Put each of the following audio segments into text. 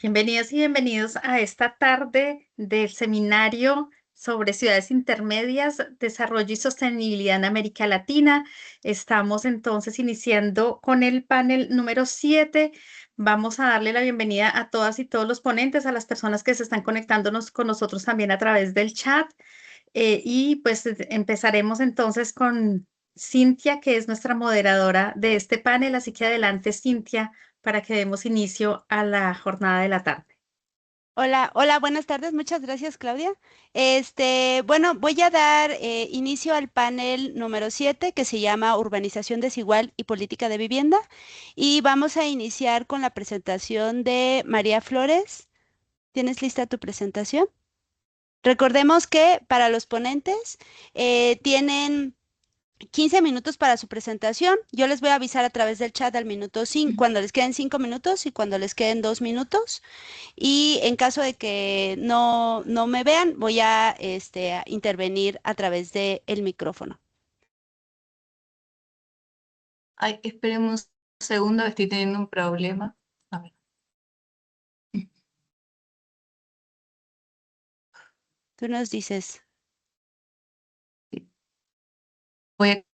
Bienvenidas y bienvenidos a esta tarde del seminario sobre ciudades intermedias, desarrollo y sostenibilidad en América Latina. Estamos entonces iniciando con el panel número 7. Vamos a darle la bienvenida a todas y todos los ponentes, a las personas que se están conectándonos con nosotros también a través del chat. Y pues empezaremos entonces con Cintia, que es nuestra moderadora de este panel. Así que adelante, Cintia, para que demos inicio a la jornada de la tarde. Hola, hola, buenas tardes. Muchas gracias, Claudia. Bueno, voy a dar inicio al panel número 7 que se llama Urbanización desigual y política de vivienda. Y vamos a iniciar con la presentación de María Flores. ¿Tienes lista tu presentación? Recordemos que para los ponentes tienen 15 minutos para su presentación. Yo les voy a avisar a través del chat al minuto 5, cuando les queden 5 minutos y cuando les queden 2 minutos. Y en caso de que no me vean, voy a intervenir a través del micrófono. Ay, esperemos un segundo, estoy teniendo un problema. A ver. Tú nos dices. Voy a-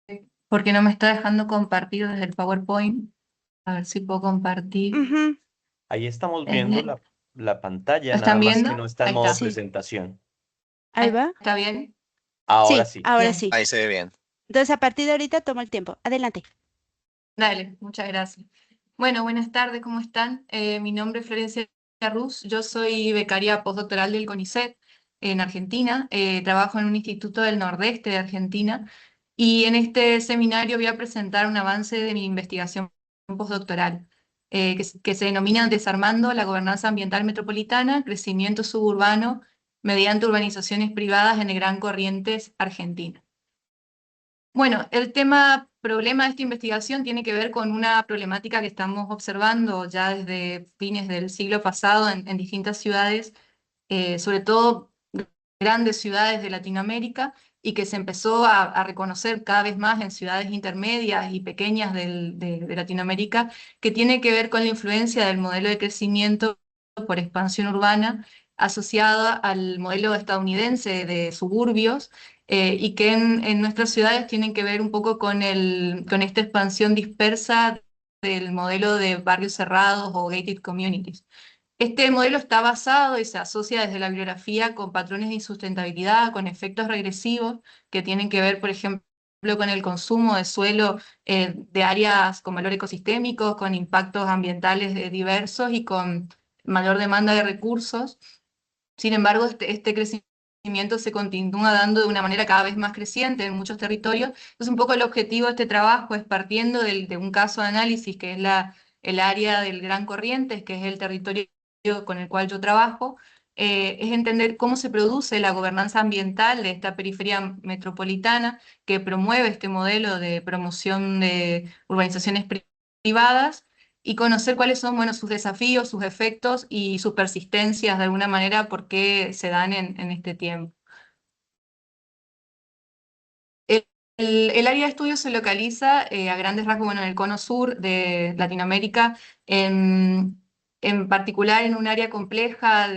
porque no me está dejando compartir desde el PowerPoint. A ver si puedo compartir. Ujú, Ahí estamos desde- viendo ¿Lo la pantalla, nada están más que viendo? no está en Ahí modo está. sí, presentación. ahí va. ¿Está bien? Ahora Sí, sí. ahora Bien. sí. Ahí se ve bien. Entonces, a partir de ahorita tomo el tiempo. Adelante. Dale, muchas gracias. Bueno, buenas tardes, ¿cómo están? Mi nombre es Florencia Ruz, yo soy becaria postdoctoral del CONICET en Argentina, trabajo en un instituto del nordeste de Argentina y en este seminario voy a presentar un avance de mi investigación postdoctoral que se denomina Desarmando la gobernanza ambiental metropolitana, crecimiento suburbano mediante urbanizaciones privadas en el Gran Corrientes, Argentina. Bueno, el problema de esta investigación tiene que ver con una problemática que estamos observando ya desde fines del siglo pasado en distintas ciudades, sobre todo grandes ciudades de Latinoamérica, y que se empezó a reconocer cada vez más en ciudades intermedias y pequeñas de Latinoamérica, que tiene que ver con la influencia del modelo de crecimiento por expansión urbana asociada al modelo estadounidense de suburbios y que en nuestras ciudades tienen que ver un poco con esta expansión dispersa del modelo de barrios cerrados o gated communities. Este modelo está basado y se asocia desde la bibliografía con patrones de insustentabilidad, con efectos regresivos que tienen que ver, por ejemplo, con el consumo de suelo de áreas con valor ecosistémico, con impactos ambientales diversos y con mayor demanda de recursos. Sin embargo, este crecimiento se continúa dando de una manera cada vez más creciente en muchos territorios. Entonces, un poco el objetivo de este trabajo es partiendo de un caso de análisis que es el área del Gran Corrientes, que es el territorio con el cual yo trabajo, es entender cómo se produce la gobernanza ambiental de esta periferia metropolitana que promueve este modelo de promoción de urbanizaciones privadas y conocer cuáles son, bueno, sus desafíos, sus efectos y sus persistencias de alguna manera, por qué se dan en este tiempo. El área de estudio se localiza a grandes rasgos, bueno, en el cono sur de Latinoamérica, en particular en un área compleja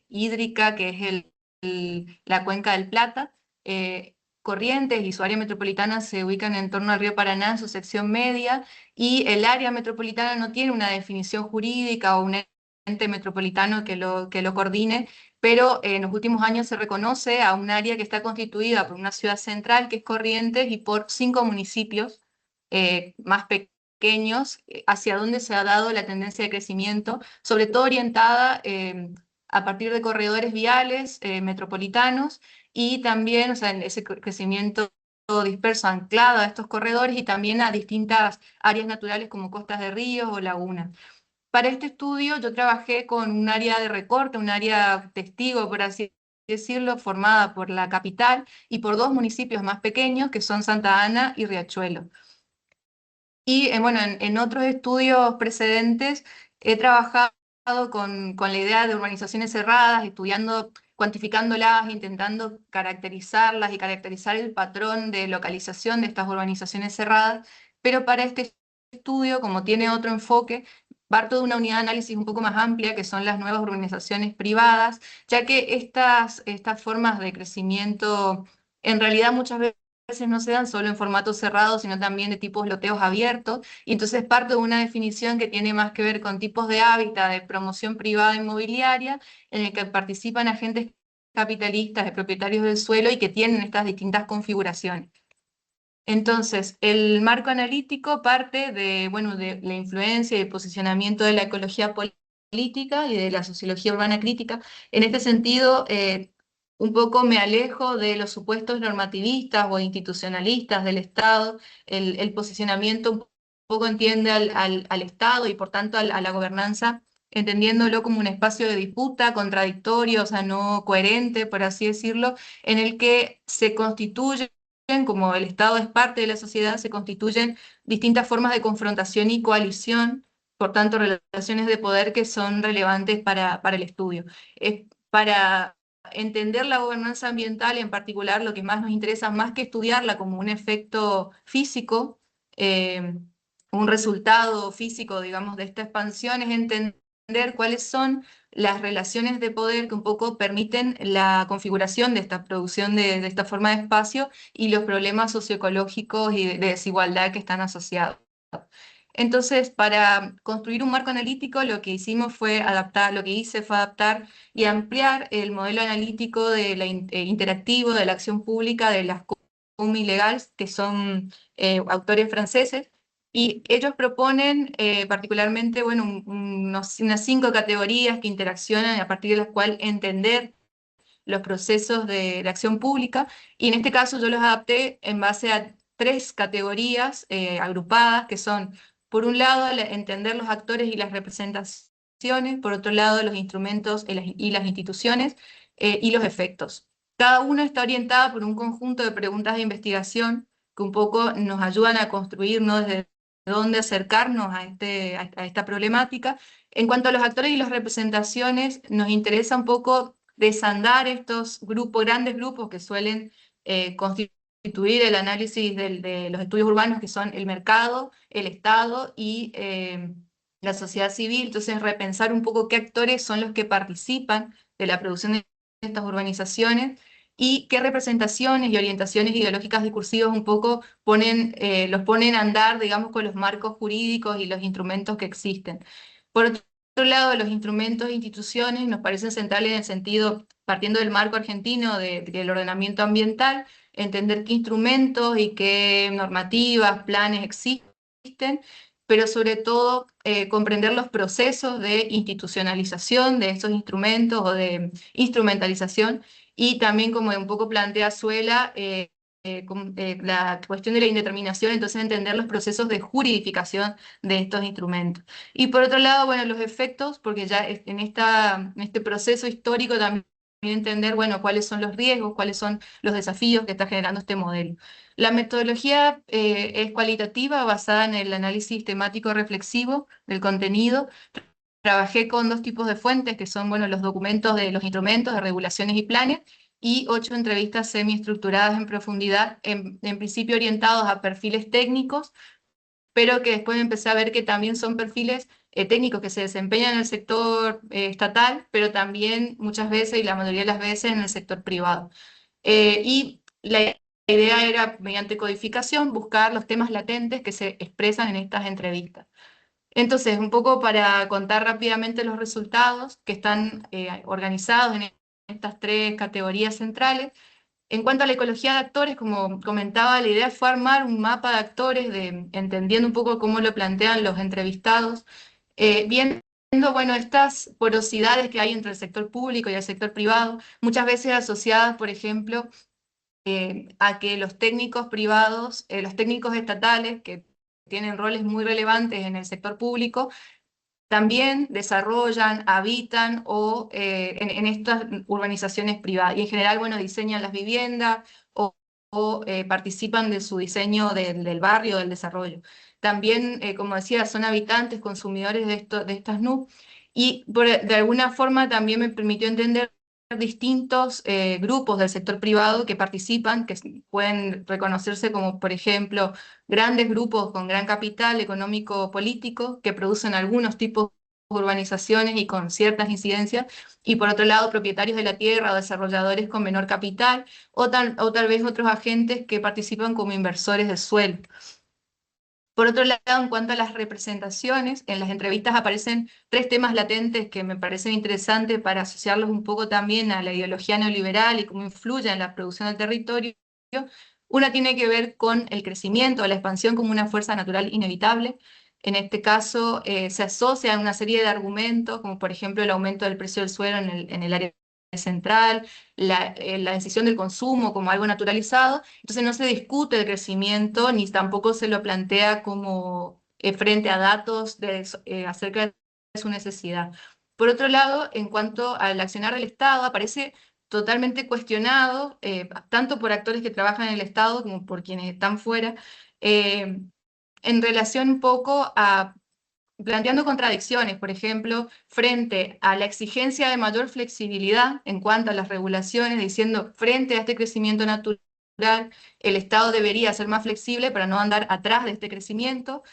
hídrica que es la cuenca del Plata. Corrientes y su área metropolitana se ubican en torno al río Paraná en su sección media, y el área metropolitana no tiene una definición jurídica o un ente metropolitano que lo coordine, pero en los últimos años se reconoce a un área que está constituida por una ciudad central, que es Corrientes, y por 5 municipios más pequeños, hacia donde se ha dado la tendencia de crecimiento, sobre todo orientada a partir de corredores viales metropolitanos, y también, o sea, en ese crecimiento disperso anclado a estos corredores y también a distintas áreas naturales como costas de ríos o lagunas. Para este estudio yo trabajé con un área de recorte, un área testigo, por así decirlo, formada por la capital y por 2 municipios más pequeños, que son Santa Ana y Riachuelo. Y bueno, en otros estudios precedentes he trabajado con la idea de urbanizaciones cerradas, estudiando, cuantificándolas, intentando caracterizarlas y caracterizar el patrón de localización de estas urbanizaciones cerradas, pero para este estudio, como tiene otro enfoque, parto de una unidad de análisis un poco más amplia, que son las nuevas urbanizaciones privadas, ya que estas formas de crecimiento en realidad muchas veces no se dan solo en formato cerrado, sino también de tipos loteos abiertos, y entonces parto de una definición que tiene más que ver con tipos de hábitat, de promoción privada inmobiliaria, en el que participan agentes capitalistas, de propietarios del suelo y que tienen estas distintas configuraciones. Entonces, el marco analítico parte de, bueno, de la influencia y el posicionamiento de la ecología política y de la sociología urbana crítica. En este sentido, un poco me alejo de los supuestos normativistas o institucionalistas del Estado. El posicionamiento un poco entiende al Estado y por tanto a la gobernanza, entendiéndolo como un espacio de disputa, contradictorio, o sea, no coherente, por así decirlo, en el que se constituye, como el Estado es parte de la sociedad, se constituyen distintas formas de confrontación y coalición, por tanto, relaciones de poder que son relevantes para el estudio. Para entender la gobernanza ambiental, en particular, lo que más nos interesa, más que estudiarla como un efecto físico, un resultado físico, digamos, de esta expansión, es entender cuáles son las relaciones de poder que un poco permiten la configuración de esta producción de esta forma de espacio y los problemas socioecológicos y de desigualdad que están asociados. Entonces, para construir un marco analítico, lo que hicimos fue adaptar, lo que hice fue adaptar y ampliar el modelo analítico de interactivo de la acción pública de las CUM ilegales, que son autores franceses, y ellos proponen particularmente, bueno, unas 5 categorías que interaccionan y a partir de las cuales entender los procesos de acción pública, y en este caso yo los adapté en base a 3 categorías agrupadas, que son, por un lado, entender los actores y las representaciones, por otro lado, los instrumentos y las instituciones, y los efectos. Cada uno está orientada por un conjunto de preguntas de investigación que un poco nos ayudan a construirnos desde dónde acercarnos a esta problemática. En cuanto a los actores y las representaciones, nos interesa un poco desandar estos grupos, grandes grupos que suelen constituir el análisis de los estudios urbanos, que son el mercado, el Estado y la sociedad civil. Entonces, repensar un poco qué actores son los que participan de la producción de estas urbanizaciones y qué representaciones y orientaciones ideológicas discursivas un poco los ponen a andar, digamos, con los marcos jurídicos y los instrumentos que existen. Por otro lado, los instrumentos e instituciones nos parecen centrales en el sentido, partiendo del marco argentino del ordenamiento ambiental, entender qué instrumentos y qué normativas, planes existen, pero sobre todo comprender los procesos de institucionalización de estos instrumentos o de instrumentalización, y también, como un poco plantea Suela, la cuestión de la indeterminación, entonces entender los procesos de juridificación de estos instrumentos. Y por otro lado, bueno, los efectos, porque ya en este proceso histórico también entender, bueno, cuáles son los riesgos, cuáles son los desafíos que está generando este modelo. La metodología es cualitativa, basada en el análisis temático reflexivo del contenido. Trabajé con 2 tipos de fuentes, que son, bueno, los documentos de los instrumentos de regulaciones y planes, y 8 entrevistas semiestructuradas en profundidad, en principio orientados a perfiles técnicos, pero que después empecé a ver que también son perfiles técnicos que se desempeñan en el sector estatal, pero también muchas veces, y la mayoría de las veces, en el sector privado. Y la idea era, mediante codificación, buscar los temas latentes que se expresan en estas entrevistas. Entonces, un poco para contar rápidamente los resultados que están organizados en estas 3 categorías centrales. En cuanto a la ecología de actores, como comentaba, la idea fue armar un mapa de actores, entendiendo un poco cómo lo plantean los entrevistados, viendo, bueno, estas porosidades que hay entre el sector público y el sector privado, muchas veces asociadas, por ejemplo, a que los técnicos privados, los técnicos estatales, que tienen roles muy relevantes en el sector público, también desarrollan, habitan en estas urbanizaciones privadas. Y en general, bueno, diseñan las viviendas o participan de su diseño del barrio, del desarrollo. También, como decía, son habitantes, consumidores de estas NUC. Y de alguna forma también me permitió entender distintos grupos del sector privado que participan, que pueden reconocerse como, por ejemplo, grandes grupos con gran capital económico-político que producen algunos tipos de urbanizaciones y con ciertas incidencias, y por otro lado, propietarios de la tierra o desarrolladores con menor capital, o tal vez otros agentes que participan como inversores de suelo. Por otro lado, en cuanto a las representaciones, en las entrevistas aparecen tres temas latentes que me parecen interesantes para asociarlos un poco también a la ideología neoliberal y cómo influye en la producción del territorio. Una tiene que ver con el crecimiento, la expansión como una fuerza natural inevitable. En este caso, se asocia a una serie de argumentos, como por ejemplo el aumento del precio del suelo en el área central, la decisión del consumo como algo naturalizado. Entonces no se discute el crecimiento ni tampoco se lo plantea como frente a datos acerca de su necesidad. Por otro lado, en cuanto al accionar del Estado, aparece totalmente cuestionado, tanto por actores que trabajan en el Estado como por quienes están fuera, en relación un poco a planteando contradicciones, por ejemplo, frente a la exigencia de mayor flexibilidad en cuanto a las regulaciones, diciendo, frente a este crecimiento natural, el Estado debería ser más flexible para no andar atrás de este crecimiento.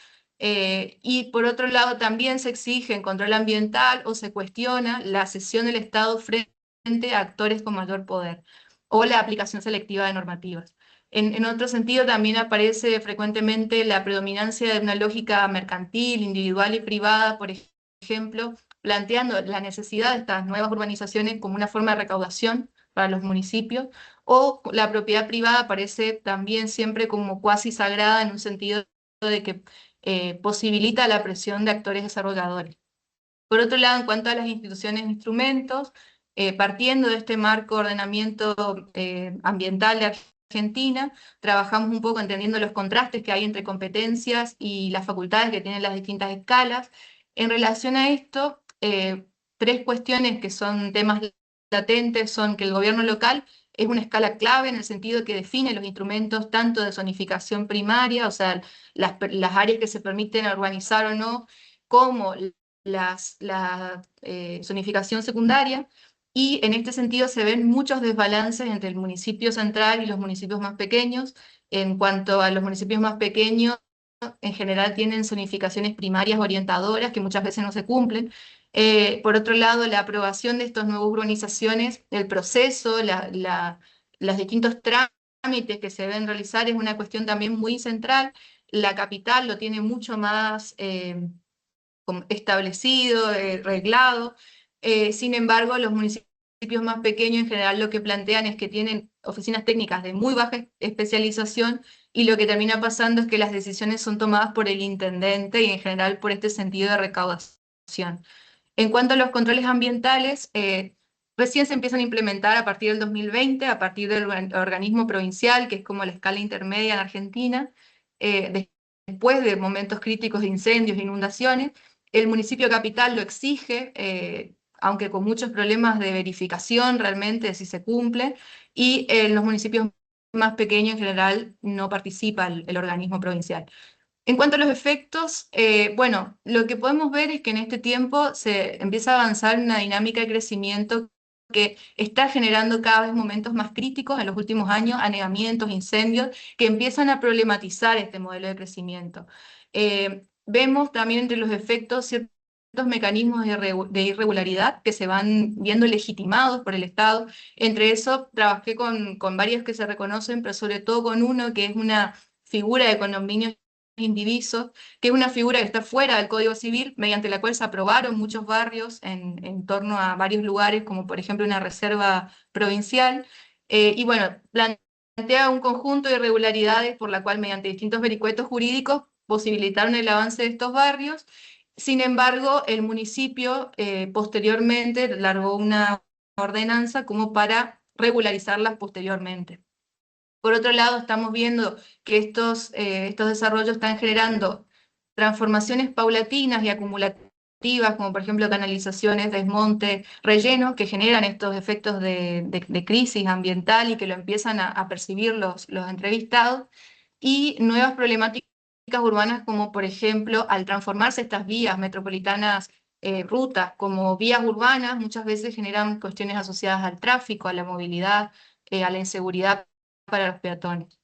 Y por otro lado, también se exige en control ambiental o se cuestiona la cesión del Estado frente a actores con mayor poder o la aplicación selectiva de normativas. En otro sentido, también aparece frecuentemente la predominancia de una lógica mercantil, individual y privada, por ejemplo, planteando la necesidad de estas nuevas urbanizaciones como una forma de recaudación para los municipios, o la propiedad privada aparece también siempre como cuasi sagrada en un sentido de que posibilita la presión de actores desarrolladores. Por otro lado, en cuanto a las instituciones e instrumentos, partiendo de este marco de ordenamiento ambiental de Argentina, trabajamos un poco entendiendo los contrastes que hay entre competencias y las facultades que tienen las distintas escalas. En relación a esto, tres cuestiones que son temas latentes son que el gobierno local es una escala clave en el sentido que define los instrumentos tanto de zonificación primaria, o sea, las áreas que se permiten urbanizar o no, como la zonificación secundaria, y en este sentido se ven muchos desbalances entre el municipio central y los municipios más pequeños. En cuanto a los municipios más pequeños, en general tienen zonificaciones primarias orientadoras que muchas veces no se cumplen. Por otro lado, la aprobación de estas nuevas urbanizaciones, el proceso, los distintos trámites que se deben realizar es una cuestión también muy central. La capital lo tiene mucho más establecido, reglado. Sin embargo, los municipios más pequeños en general lo que plantean es que tienen oficinas técnicas de muy baja especialización y lo que termina pasando es que las decisiones son tomadas por el intendente y en general por este sentido de recaudación. En cuanto a los controles ambientales, recién se empiezan a implementar a partir del 2020, a partir del organismo provincial, que es como la escala intermedia en Argentina, después de momentos críticos de incendios e inundaciones. El municipio capital lo exige, aunque con muchos problemas de verificación realmente de si se cumple, y en los municipios más pequeños en general no participa el organismo provincial. En cuanto a los efectos, bueno, lo que podemos ver es que en este tiempo se empieza a avanzar una dinámica de crecimiento que está generando cada vez momentos más críticos en los últimos años, anegamientos, incendios, que empiezan a problematizar este modelo de crecimiento. Vemos también entre los efectos ciertos mecanismos de irregularidad que se van viendo legitimados por el Estado. Entre eso, trabajé con varios que se reconocen, pero sobre todo con uno que es una figura de condominios indivisos, que es una figura que está fuera del Código Civil, mediante la cual se aprobaron muchos barrios en torno a varios lugares, como por ejemplo una reserva provincial, y bueno, plantea un conjunto de irregularidades por la cual mediante distintos vericuetos jurídicos posibilitaron el avance de estos barrios. Sin embargo, el municipio posteriormente largó una ordenanza como para regularizarlas posteriormente. Por otro lado, estamos viendo que estos desarrollos están generando transformaciones paulatinas y acumulativas, como por ejemplo canalizaciones, desmonte, relleno, que generan estos efectos de crisis ambiental y que lo empiezan a percibir los entrevistados, y nuevas problemáticas urbanas como por ejemplo al transformarse estas vías metropolitanas rutas como vías urbanas, muchas veces generan cuestiones asociadas al tráfico, a la movilidad, a la inseguridad para los peatones.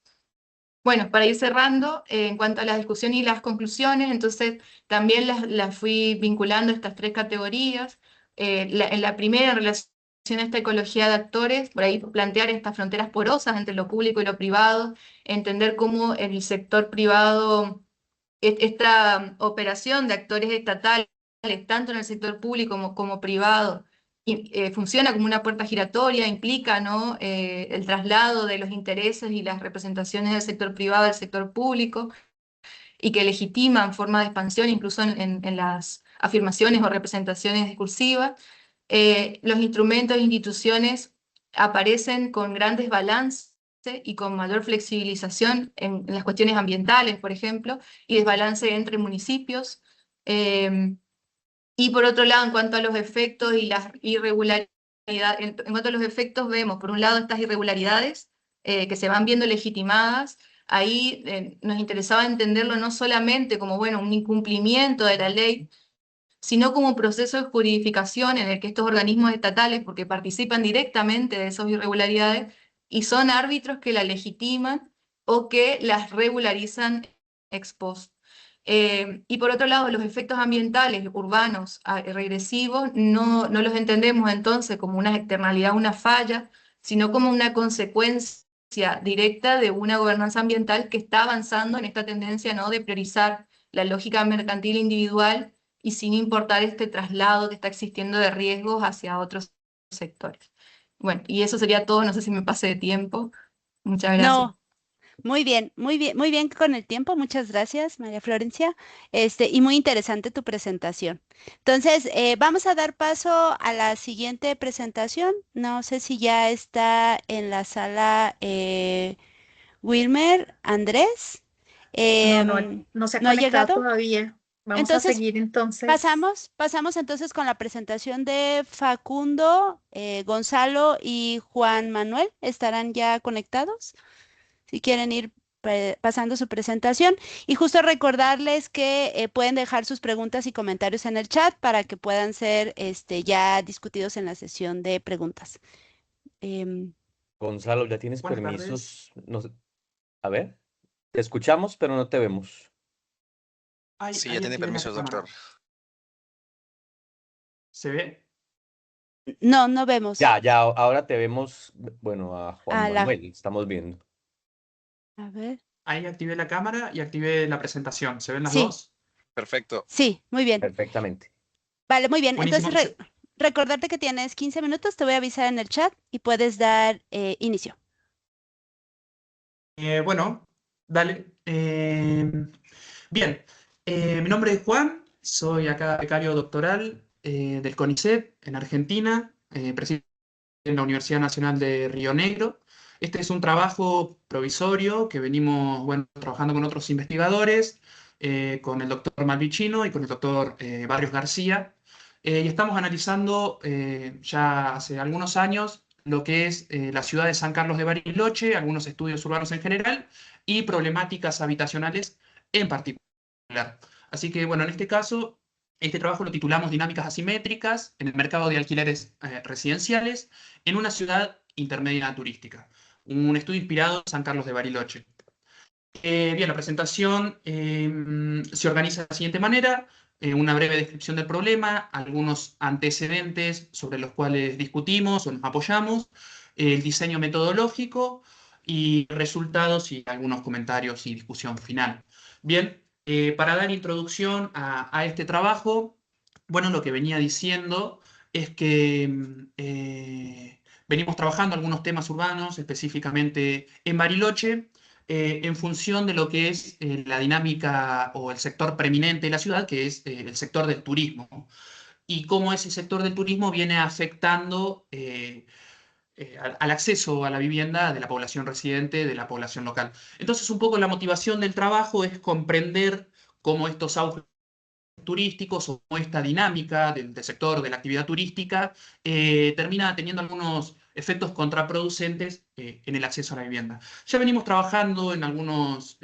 Bueno, para ir cerrando, en cuanto a la discusión y las conclusiones, entonces también las fui vinculando a estas tres categorías. En la primera, en relación a esta ecología de actores, por ahí plantear estas fronteras porosas entre lo público y lo privado, entender cómo el sector privado, esta operación de actores estatales, tanto en el sector público como privado, funciona como una puerta giratoria, implica, ¿no? El traslado de los intereses y las representaciones del sector privado al sector público, y que legitiman formas de expansión incluso en las afirmaciones o representaciones discursivas. Los instrumentos e instituciones aparecen con gran desbalance y con mayor flexibilización en las cuestiones ambientales, por ejemplo, y desbalance entre municipios. Y por otro lado, en cuanto a los efectos y las irregularidades, en cuanto a los efectos, vemos por un lado estas irregularidades que se van viendo legitimadas. Ahí nos interesaba entenderlo no solamente como, bueno, un incumplimiento de la ley, sino como un proceso de juridificación en el que estos organismos estatales, porque participan directamente de esas irregularidades, y son árbitros que la legitiman o que las regularizan ex post. Y por otro lado, los efectos ambientales urbanos regresivos no los entendemos entonces como una externalidad, una falla, sino como una consecuencia directa de una gobernanza ambiental que está avanzando en esta tendencia, ¿no?, de priorizar la lógica mercantil individual y sin importar este traslado que está existiendo de riesgos hacia otros sectores. Bueno, y eso sería todo, no sé si me pasé de tiempo. Muchas gracias. No, muy bien con el tiempo. Muchas gracias, María Florencia. Y muy interesante tu presentación. Entonces, vamos a dar paso a la siguiente presentación. No sé si ya está en la sala Wilmer Andrés. No se ha ¿No ha conectado llegado? todavía. Vamos a Entonces, seguir entonces. pasamos entonces con la presentación de Facundo, Gonzalo y Juan Manuel. ¿Estarán ya conectados? Si quieren ir pasando su presentación. Y justo recordarles que pueden dejar sus preguntas y comentarios en el chat para que puedan ser ya discutidos en la sesión de preguntas. Em, Gonzalo, ¿ya tienes Buenas tardes. permisos? No sé. A ver, te escuchamos, pero no te vemos. Sí, ya tiene permisos, doctor. ¿Se ve? no, no vemos. Ya, ahora te vemos, bueno, a Juan A la- Manuel, estamos viendo. A ver. Ahí activé la cámara y activé la presentación. ¿Se ven las Sí. dos? Perfecto. Sí, muy bien. Perfectamente. Vale, muy bien. Buenísimo. Entonces, recordarte que tienes 15 minutos, te voy a avisar en el chat y puedes dar inicio. Bueno, dale. Bien, mi nombre es Juan, soy acá becario doctoral del CONICET en Argentina, presido en la Universidad Nacional de Río Negro. Este es un trabajo provisorio que venimos, bueno, trabajando con otros investigadores, con el doctor Malvicino y con el doctor Barrios García. Y estamos analizando ya hace algunos años lo que es la ciudad de San Carlos de Bariloche, algunos estudios urbanos en general y problemáticas habitacionales en particular. Así que, bueno, en este caso, este trabajo lo titulamos Dinámicas asimétricas en el mercado de alquileres residenciales en una ciudad intermedia turística. Un estudio inspirado en San Carlos de Bariloche. Bien, la presentación se organiza de la siguiente manera. Una breve descripción del problema, algunos antecedentes sobre los cuales discutimos o nos apoyamos, el diseño metodológico y resultados y algunos comentarios y discusión final. Bien, para dar introducción a este trabajo, bueno, lo que venía diciendo es que venimos trabajando algunos temas urbanos, específicamente en Bariloche, en función de lo que es la dinámica o el sector preeminente de la ciudad, que es el sector del turismo, y cómo ese sector del turismo viene afectando al acceso a la vivienda de la población residente, de la población local. Entonces, un poco la motivación del trabajo es comprender cómo estos auges turísticos o esta dinámica del sector de la actividad turística termina teniendo algunos efectos contraproducentes en el acceso a la vivienda. Ya venimos trabajando en algunos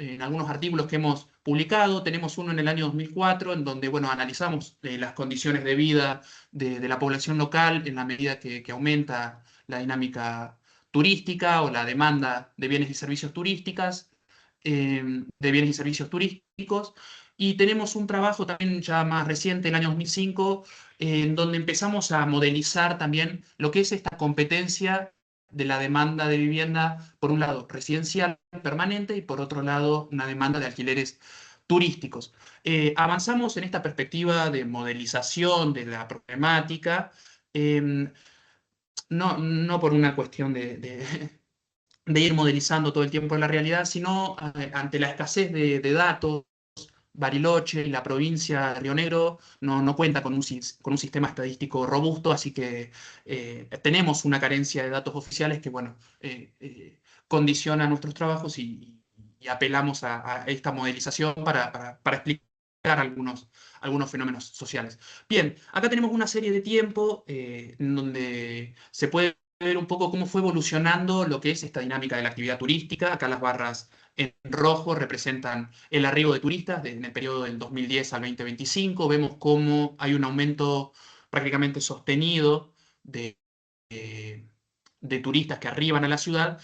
artículos que hemos publicado. Tenemos uno en el año 2004, en donde, bueno, analizamos las condiciones de vida de la población local en la medida que aumenta la dinámica turística o la demanda de bienes y servicios turísticas, de bienes y servicios turísticos. Y tenemos un trabajo también ya más reciente, el año 2005, en donde empezamos a modelizar también lo que es esta competencia de la demanda de vivienda, por un lado residencial permanente y por otro lado una demanda de alquileres turísticos. Avanzamos en esta perspectiva de modelización de la problemática, no por una cuestión de ir modelizando todo el tiempo la realidad, sino ante la escasez de datos. Bariloche y la provincia de Río Negro no cuenta con un sistema estadístico robusto, así que tenemos una carencia de datos oficiales que, bueno, condiciona nuestros trabajos y apelamos a esta modelización para explicar algunos fenómenos sociales. Bien, acá tenemos una serie de tiempo en donde se puede ver un poco cómo fue evolucionando lo que es esta dinámica de la actividad turística. Acá las barras en rojo representan el arribo de turistas en el periodo del 2010 al 2025. Vemos cómo hay un aumento prácticamente sostenido de turistas que arriban a la ciudad.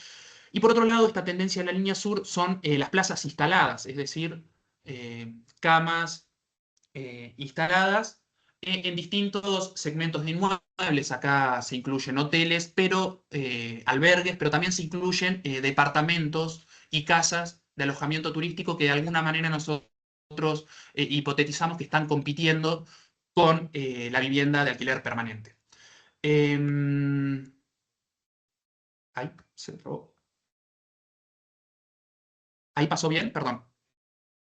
Y por otro lado, esta tendencia en la línea sur son las plazas instaladas, es decir, camas instaladas en distintos segmentos de inmuebles. Acá se incluyen hoteles, pero albergues, pero también se incluyen departamentos y casas de alojamiento turístico que de alguna manera nosotros hipotetizamos que están compitiendo con la vivienda de alquiler permanente. Ahí se trabó. Ahí pasó bien, perdón.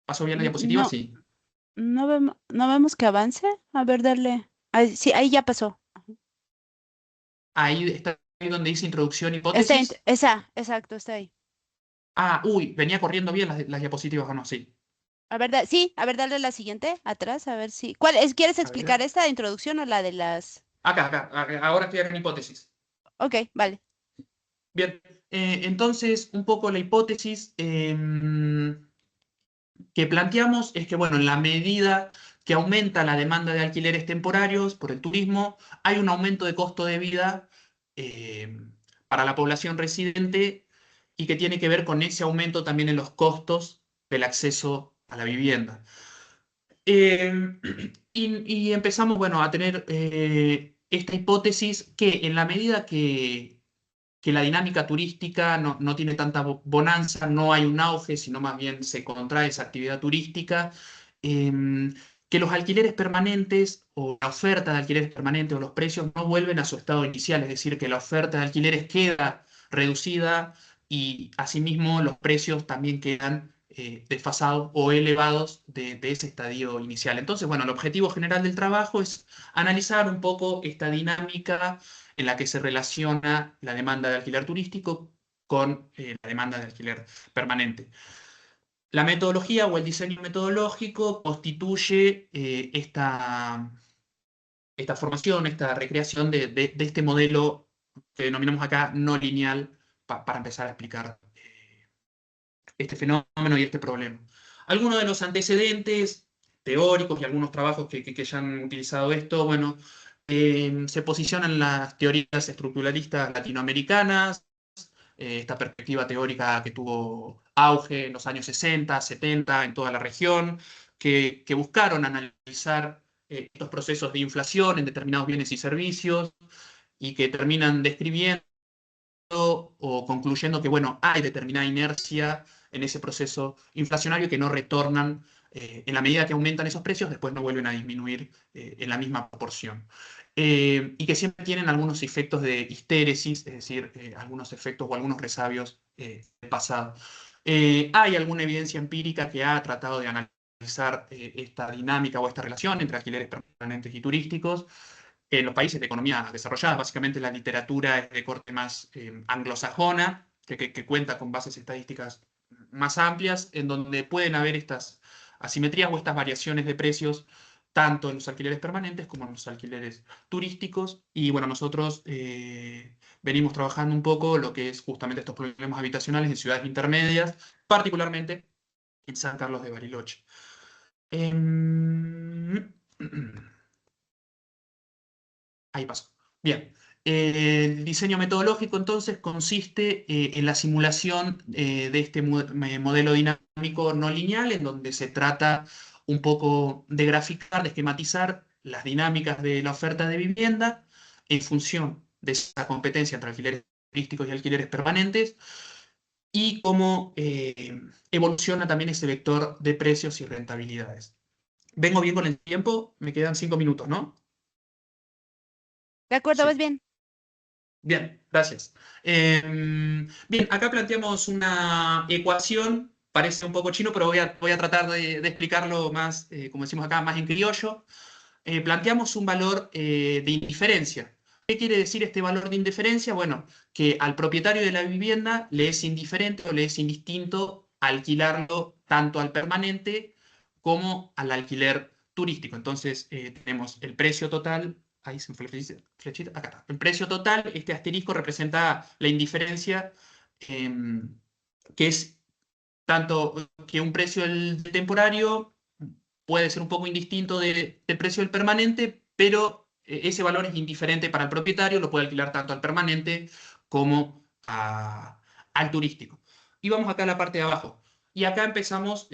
¿Pasó bien la diapositiva? No, Sí. no vemos que avance. A ver, darle. Sí, ahí ya pasó. Ahí está ahí donde dice introducción, hipótesis. Exacto, está ahí. Ah, uy, venía corriendo bien las diapositivas, ¿o no? Sí. A ver, sí, a ver, darle la siguiente, atrás, a ver si. ¿Cuál es? ¿Quieres A ver. explicar esta introducción o la de las? Acá, ahora estoy en hipótesis. Ok, vale. Bien, entonces un poco la hipótesis que planteamos es que, bueno, en la medida que aumenta la demanda de alquileres temporarios por el turismo, hay un aumento de costo de vida para la población residente y que tiene que ver con ese aumento también en los costos del acceso a la vivienda. Y empezamos, bueno, a tener esta hipótesis que en la medida que la dinámica turística no tiene tanta bonanza, no hay un auge, sino más bien se contrae esa actividad turística, que los alquileres permanentes o la oferta de alquileres permanentes o los precios no vuelven a su estado inicial, es decir, que la oferta de alquileres queda reducida y asimismo los precios también quedan desfasados o elevados de ese estadio inicial. Entonces, bueno, el objetivo general del trabajo es analizar un poco esta dinámica en la que se relaciona la demanda de alquiler turístico con la demanda de alquiler permanente. La metodología o el diseño metodológico constituye esta formación, esta recreación de este modelo que denominamos acá no lineal para empezar a explicar este fenómeno y este problema. Algunos de los antecedentes teóricos y algunos trabajos que ya han utilizado esto, bueno, se posicionan las teorías estructuralistas latinoamericanas, esta perspectiva teórica que tuvo auge en los años 60, 70 en toda la región, que buscaron analizar estos procesos de inflación en determinados bienes y servicios y que terminan describiendo o concluyendo que, bueno, hay determinada inercia en ese proceso inflacionario que no retornan en la medida que aumentan esos precios, después no vuelven a disminuir en la misma proporción. Y que siempre tienen algunos efectos de histéresis, es decir, algunos efectos o algunos resabios del pasado. Hay alguna evidencia empírica que ha tratado de analizar esta dinámica o esta relación entre alquileres permanentes y turísticos. En los países de economía desarrollada, básicamente la literatura es de corte más anglosajona, que cuenta con bases estadísticas más amplias, en donde pueden haber estas asimetrías o estas variaciones de precios, tanto en los alquileres permanentes como en los alquileres turísticos. Y bueno, nosotros venimos trabajando un poco lo que es justamente estos problemas habitacionales en ciudades intermedias, particularmente en San Carlos de Bariloche. Em, Ahí pasó. Bien. El diseño metodológico entonces consiste en la simulación de este modelo dinámico no lineal, en donde se trata un poco de graficar, de esquematizar las dinámicas de la oferta de vivienda en función de esa competencia entre alquileres turísticos y alquileres permanentes, y cómo evoluciona también ese vector de precios y rentabilidades. ¿Vengo bien con el tiempo? Me quedan 5 minutos, ¿no? De acuerdo, vas Sí. bien. Bien, gracias. Bien, acá planteamos una ecuación, parece un poco chino, pero voy a tratar de explicarlo más, como decimos acá, más en criollo. Planteamos un valor de indiferencia. ¿Qué quiere decir este valor de indiferencia? Bueno, que al propietario de la vivienda le es indiferente o le es indistinto alquilarlo tanto al permanente como al alquiler turístico. Entonces, tenemos el precio total. Ahí se me fue la flechita. Acá está. El precio total, este asterisco representa la indiferencia, que es tanto que un precio del temporario puede ser un poco indistinto del precio del permanente, pero ese valor es indiferente para el propietario, lo puede alquilar tanto al permanente como al turístico. Y vamos acá a la parte de abajo. Y acá empezamos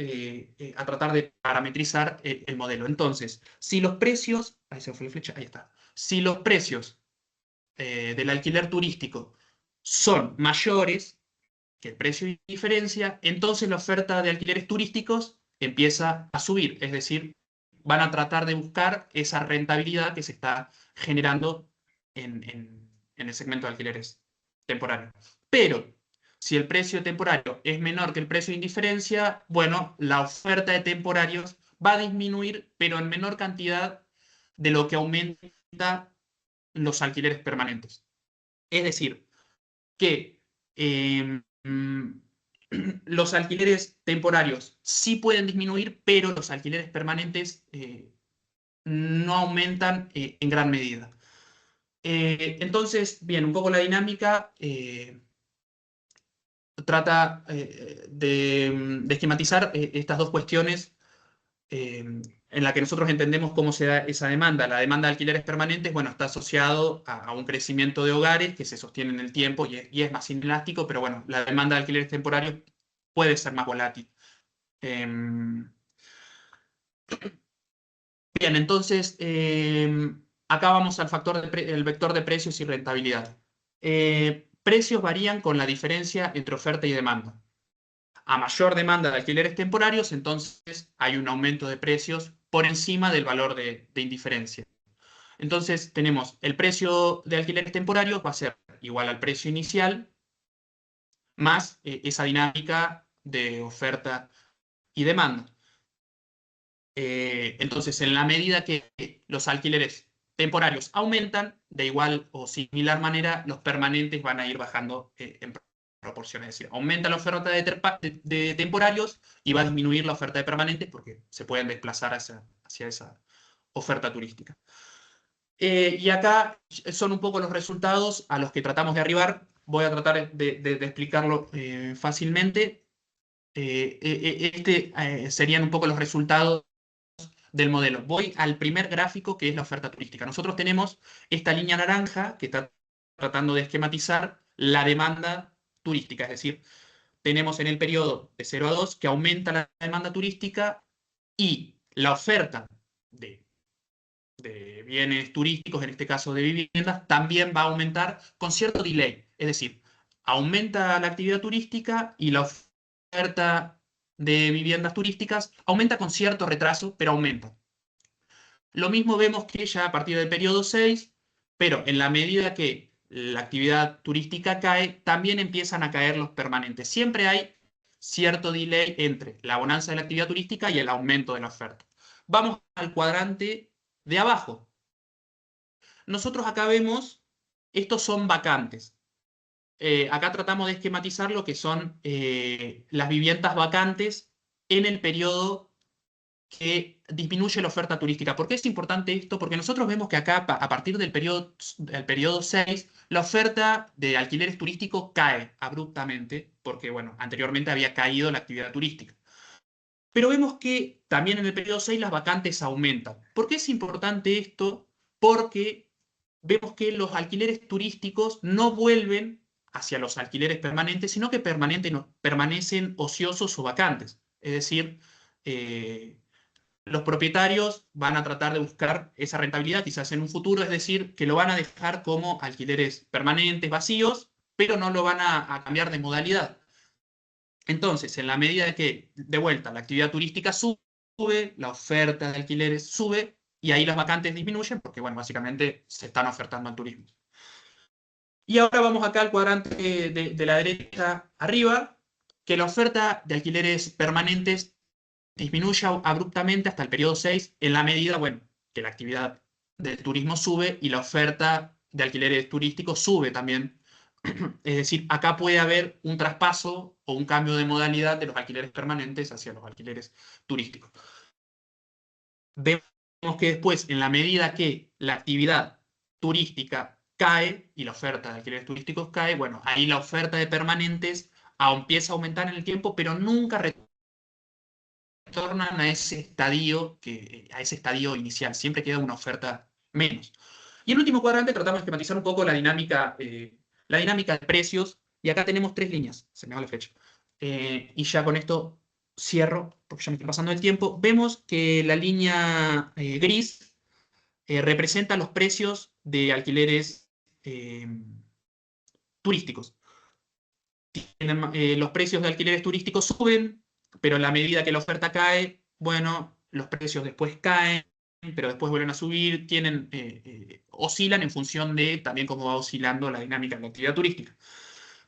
a tratar de parametrizar el modelo. Entonces, si los precios, ahí se fue la flecha, ahí está. Si los precios del alquiler turístico son mayores que el precio de diferencia, entonces la oferta de alquileres turísticos empieza a subir. Es decir, van a tratar de buscar esa rentabilidad que se está generando en el segmento de alquileres temporarios. Pero si el precio temporario es menor que el precio de indiferencia, bueno, la oferta de temporarios va a disminuir, pero en menor cantidad de lo que aumenta los alquileres permanentes. Es decir, que los alquileres temporarios sí pueden disminuir, pero los alquileres permanentes no aumentan en gran medida. Entonces, bien, un poco la dinámica trata de esquematizar estas dos cuestiones en la que nosotros entendemos cómo se da esa demanda. La demanda de alquileres permanentes, bueno, está asociado a un crecimiento de hogares que se sostiene en el tiempo y es más inelástico, pero bueno, la demanda de alquileres temporarios puede ser más volátil. Bien, entonces, acá vamos al factor el vector de precios y rentabilidad. Precios varían con la diferencia entre oferta y demanda. A mayor demanda de alquileres temporarios, entonces hay un aumento de precios por encima del valor de indiferencia. Entonces tenemos el precio de alquileres temporarios va a ser igual al precio inicial más esa dinámica de oferta y demanda. Entonces, en la medida que los alquileres temporarios aumentan, de igual o similar manera, los permanentes van a ir bajando en proporción. Es decir, aumenta la oferta de temporarios y va a disminuir la oferta de permanentes porque se pueden desplazar hacia esa oferta turística. Y acá son un poco los resultados a los que tratamos de arribar. Voy a tratar de explicarlo fácilmente. Serían un poco los resultados del modelo. Voy al primer gráfico, que es la oferta turística. Nosotros tenemos esta línea naranja que está tratando de esquematizar la demanda turística, es decir, tenemos en el periodo de 0 a 2 que aumenta la demanda turística y la oferta de bienes turísticos, en este caso de viviendas, también va a aumentar con cierto delay. Es decir, aumenta la actividad turística y la oferta de viviendas turísticas aumenta con cierto retraso, pero aumenta. Lo mismo vemos que ya a partir del periodo 6, pero en la medida que la actividad turística cae, también empiezan a caer los permanentes. Siempre hay cierto delay entre la bonanza de la actividad turística y el aumento de la oferta. Vamos al cuadrante de abajo. Nosotros acá vemos, estos son vacantes. Acá tratamos de esquematizar lo que son las viviendas vacantes en el periodo que disminuye la oferta turística. ¿Por qué es importante esto? Porque nosotros vemos que acá, a partir del periodo 6, la oferta de alquileres turísticos cae abruptamente, porque, bueno, anteriormente había caído la actividad turística. Pero vemos que también en el periodo 6 las vacantes aumentan. ¿Por qué es importante esto? Porque vemos que los alquileres turísticos no vuelven hacia los alquileres permanentes, sino que permanecen ociosos o vacantes. Es decir, los propietarios van a tratar de buscar esa rentabilidad quizás en un futuro, es decir, que lo van a dejar como alquileres permanentes, vacíos, pero no lo van a cambiar de modalidad. Entonces, en la medida de que, de vuelta, la actividad turística sube, la oferta de alquileres sube, y ahí las vacantes disminuyen porque, bueno, básicamente se están ofertando al turismo. Y ahora vamos acá al cuadrante de la derecha arriba, que la oferta de alquileres permanentes disminuye abruptamente hasta el periodo 6, en la medida, bueno, que la actividad del turismo sube y la oferta de alquileres turísticos sube también. Es decir, acá puede haber un traspaso o un cambio de modalidad de los alquileres permanentes hacia los alquileres turísticos. Vemos que después, en la medida que la actividad turística cae y la oferta de alquileres turísticos cae, bueno, ahí la oferta de permanentes empieza a aumentar en el tiempo, pero nunca retornan a ese estadio inicial. Siempre queda una oferta menos. Y en el último cuadrante tratamos de esquematizar un poco la dinámica de precios. Y acá tenemos 3 líneas. Se me va la flecha. Y ya con esto cierro, porque ya me estoy pasando el tiempo. Vemos que la línea gris representa los precios de alquileres turísticos. Los precios de alquileres turísticos suben, pero en la medida que la oferta cae, bueno, los precios después caen, pero después vuelven a subir, oscilan en función de también cómo va oscilando la dinámica de la actividad turística.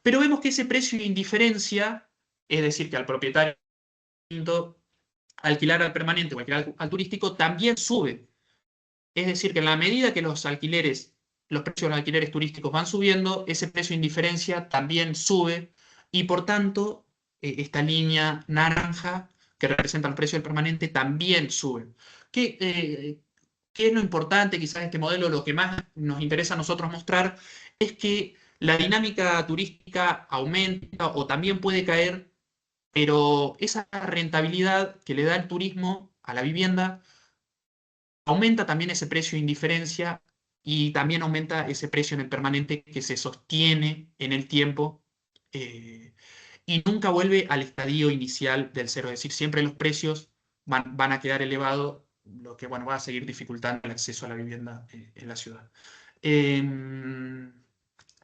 Pero vemos que ese precio de indiferencia, es decir, que al propietario alquilar al permanente o alquilar al turístico, también sube. Es decir, que en la medida que los precios de los alquileres turísticos van subiendo, ese precio de indiferencia también sube y por tanto esta línea naranja que representa el precio del permanente también sube. ¿Qué es lo importante quizás de este modelo? Lo que más nos interesa a nosotros mostrar es que la dinámica turística aumenta o también puede caer, pero esa rentabilidad que le da el turismo a la vivienda aumenta también ese precio de indiferencia y también aumenta ese precio en el permanente que se sostiene en el tiempo y nunca vuelve al estadio inicial del cero. Es decir, siempre los precios van a quedar elevados, lo que bueno, va a seguir dificultando el acceso a la vivienda en la ciudad.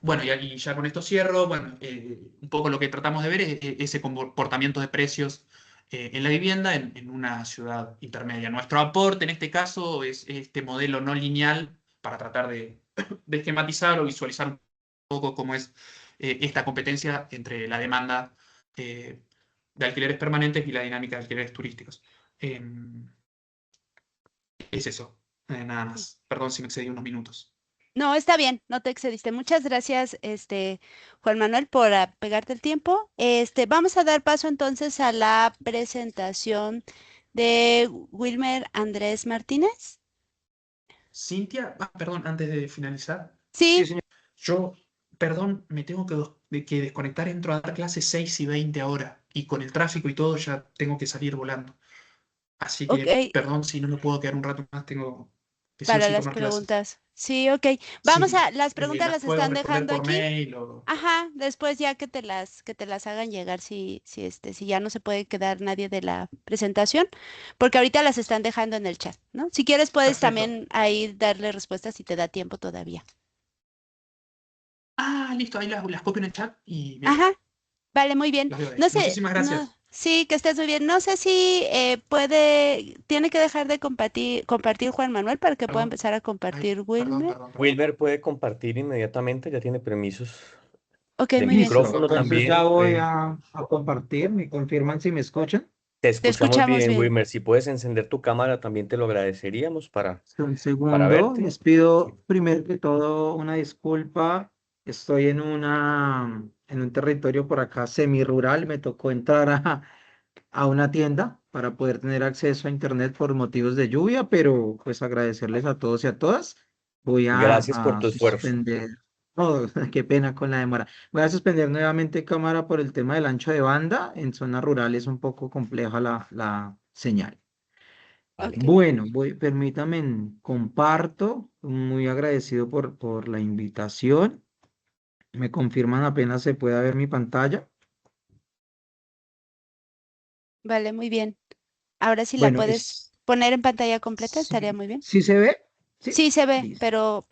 Bueno, y ya con esto cierro. Bueno, un poco lo que tratamos de ver es ese comportamiento de precios en la vivienda en una ciudad intermedia. Nuestro aporte en este caso es este modelo no lineal para tratar de esquematizar o visualizar un poco cómo es esta competencia entre la demanda de alquileres permanentes y la dinámica de alquileres turísticos. Es eso, nada más. Perdón si me excedí unos minutos. No, está bien, no te excediste. Muchas gracias, Juan Manuel, por pegarte el tiempo. Vamos a dar paso entonces a la presentación de Wilmer Andrés Martínez. Cintia, perdón, antes de finalizar. Sí, señor. Yo, perdón, me tengo que desconectar, entro a dar clases 6:20 ahora, y con el tráfico y todo ya tengo que salir volando. Así que, ok, perdón si no me puedo quedar un rato más, tengo que sí o para sí las tomar clases. preguntas. Sí, ok. Vamos Sí, las preguntas las puedo están responder dejando por aquí. mail o... Ajá, después ya que te las hagan llegar si ya no se puede quedar nadie de la presentación, porque ahorita las están dejando en el chat, ¿no? Si quieres puedes Perfecto. también ahí darle respuestas si te da tiempo todavía. Listo, ahí las copio en el chat y bien, Ajá, vale, muy bien. las veo ahí. No sé, Muchísimas gracias. sí, que estés muy bien. No sé si tiene que dejar de compartir Juan Manuel para que pueda Perdón. empezar a Ay, compartir perdón. Wilmer. Wilmer puede compartir inmediatamente, ya tiene permisos Ok, de muy bien. Listo, micrófono entonces también. ya voy a compartir. ¿Me confirman si me escuchan? Te escuchamos escuchamos bien, bien. Wilmer. Si puedes encender tu cámara, también te lo agradeceríamos para Un segundo, verte. les pido primero que todo una disculpa. Estoy en un territorio por acá semirural. Me tocó entrar a una tienda para poder tener acceso a internet por motivos de lluvia, pero pues agradecerles a todos y a todas. Voy Gracias por a tu esfuerzo. suspender. Oh, qué pena con la demora. Voy a suspender nuevamente cámara por el tema del ancho de banda. En zonas rurales es un poco compleja la señal. Vale. Ok. Bueno, permítame, comparto. Muy agradecido por la invitación. Me confirman apenas se pueda ver mi pantalla. Vale, muy bien. Ahora sí la Bueno, puedes poner en pantalla completa, estaría sí, muy bien. ¿sí se ve? Sí, Sí se ve, listo. pero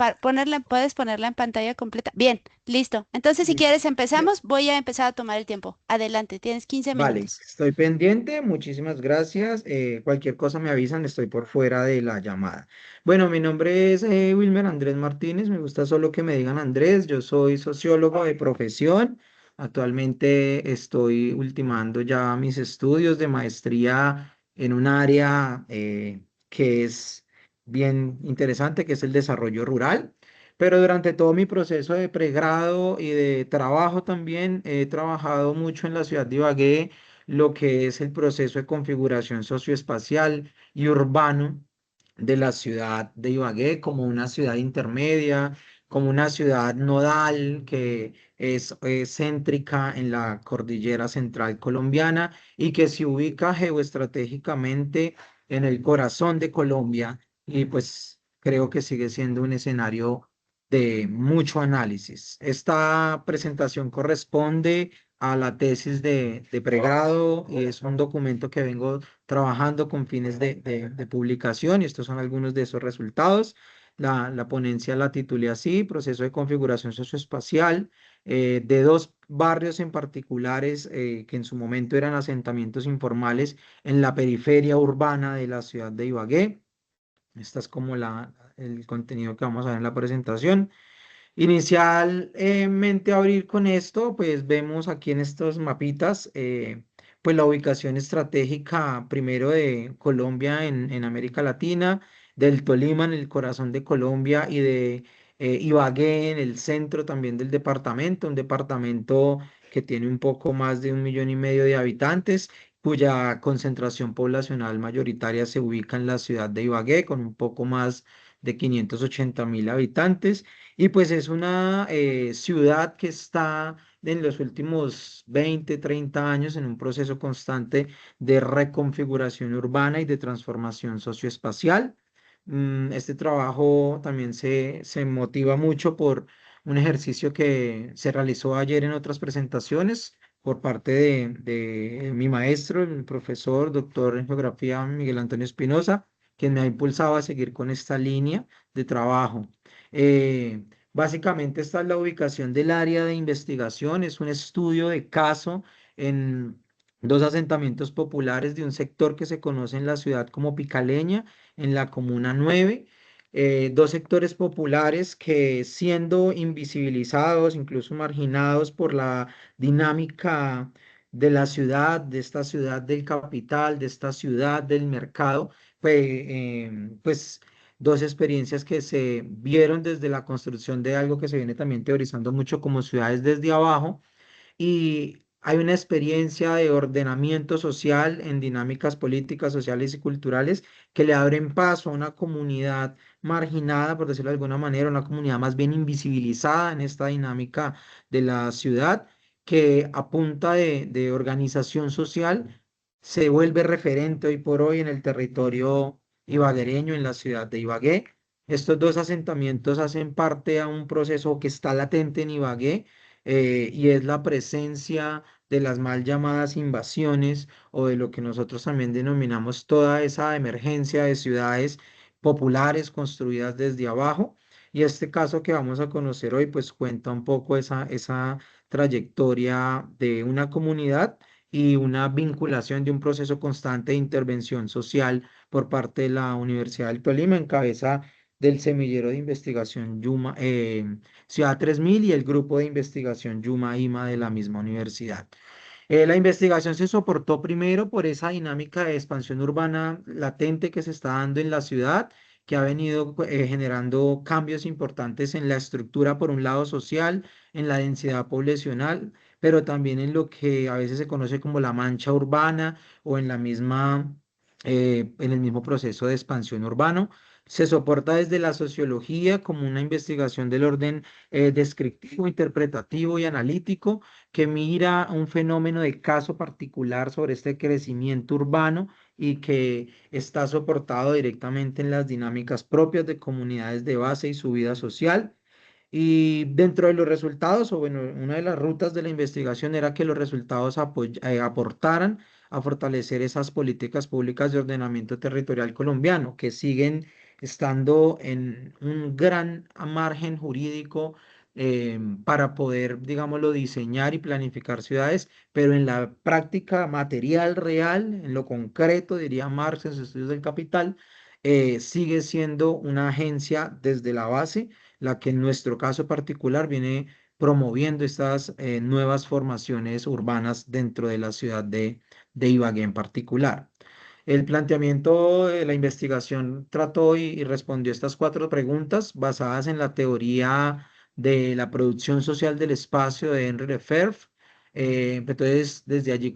puedes ponerla en pantalla completa. Bien, listo. Entonces, si Listo. quieres, empezamos. Voy a empezar a tomar el tiempo. Adelante, tienes 15 Vale, minutos. estoy pendiente, muchísimas gracias. Cualquier cosa me avisan, estoy por fuera de la llamada. Bueno, mi nombre es Wilmer Andrés Martínez, me gusta solo que me digan Andrés, yo soy sociólogo de profesión. Actualmente estoy ultimando ya mis estudios de maestría en un área que es bien interesante, que es el desarrollo rural. Pero durante todo mi proceso de pregrado y de trabajo también he trabajado mucho en la ciudad de Ibagué, lo que es el proceso de configuración socioespacial y urbano de la ciudad de Ibagué como una ciudad intermedia, como una ciudad nodal que es céntrica en la cordillera central colombiana y que se ubica geoestratégicamente en el corazón de Colombia y pues creo que sigue siendo un escenario de mucho análisis. Esta presentación corresponde a la tesis de pregrado y es un documento que vengo trabajando con fines de publicación y estos son algunos de esos resultados. La ponencia la titulé así, proceso de configuración socioespacial de dos barrios en particulares que en su momento eran asentamientos informales en la periferia urbana de la ciudad de Ibagué. Esta es como el contenido que vamos a ver en la presentación. Inicialmente abrir con esto, pues vemos aquí en estos mapitas, pues la ubicación estratégica primero de Colombia en América Latina, del Tolima en el corazón de Colombia y de Ibagué en el centro también del departamento, un departamento que tiene un poco más de 1,5 millones de habitantes, cuya concentración poblacional mayoritaria se ubica en la ciudad de Ibagué con un poco más de 580.000 habitantes. Y pues es una ciudad que está en los últimos 20, 30 años en un proceso constante de reconfiguración urbana y de transformación socioespacial. Este trabajo también se motiva mucho por un ejercicio que se realizó ayer en otras presentaciones por parte de mi maestro, el profesor, doctor en geografía Miguel Antonio Espinosa, quien me ha impulsado a seguir con esta línea de trabajo. Básicamente esta es la ubicación del área de investigación, es un estudio de caso en dos asentamientos populares de un sector que se conoce en la ciudad como Picaleña, en la Comuna 9. Dos sectores populares que siendo invisibilizados, incluso marginados por la dinámica de la ciudad, de esta ciudad del capital, de esta ciudad del mercado, pues dos experiencias que se vieron desde la construcción de algo que se viene también teorizando mucho como ciudades desde abajo y hay una experiencia de ordenamiento social en dinámicas políticas, sociales y culturales que le abren paso a una comunidad marginada, por decirlo de alguna manera, una comunidad más bien invisibilizada en esta dinámica de la ciudad, que a punta de organización social se vuelve referente hoy por hoy en el territorio ibaguereño, en la ciudad de Ibagué. Estos dos asentamientos hacen parte a un proceso que está latente en Ibagué y es la presencia de las mal llamadas invasiones o de lo que nosotros también denominamos toda esa emergencia de ciudades populares construidas desde abajo. Y este caso que vamos a conocer hoy, pues cuenta un poco esa trayectoria de una comunidad y una vinculación de un proceso constante de intervención social por parte de la Universidad del Tolima en cabeza del semillero de investigación Yuma, Ciudad 3000 y el grupo de investigación Yuma-IMA de la misma universidad. La investigación se soportó primero por esa dinámica de expansión urbana latente que se está dando en la ciudad, que ha venido generando cambios importantes en la estructura, por un lado social, en la densidad poblacional, pero también en lo que a veces se conoce como la mancha urbana o en el mismo proceso de expansión urbano. Se soporta desde la sociología como una investigación del orden descriptivo, interpretativo y analítico que mira un fenómeno de caso particular sobre este crecimiento urbano y que está soportado directamente en las dinámicas propias de comunidades de base y su vida social. Y dentro de los resultados, o bueno, una de las rutas de la investigación era que los resultados aportaran a fortalecer esas políticas públicas de ordenamiento territorial colombiano, que siguen estando en un gran margen jurídico para poder, digámoslo, diseñar y planificar ciudades, pero en la práctica material, real, en lo concreto, diría Marx en sus estudios del Capital, sigue siendo una agencia desde la base la que en nuestro caso particular viene promoviendo estas nuevas formaciones urbanas dentro de la ciudad de Ibagué en particular. El planteamiento de la investigación trató y respondió estas cuatro preguntas basadas en la teoría de la producción social del espacio de Henry Lefebvre. Entonces, desde allí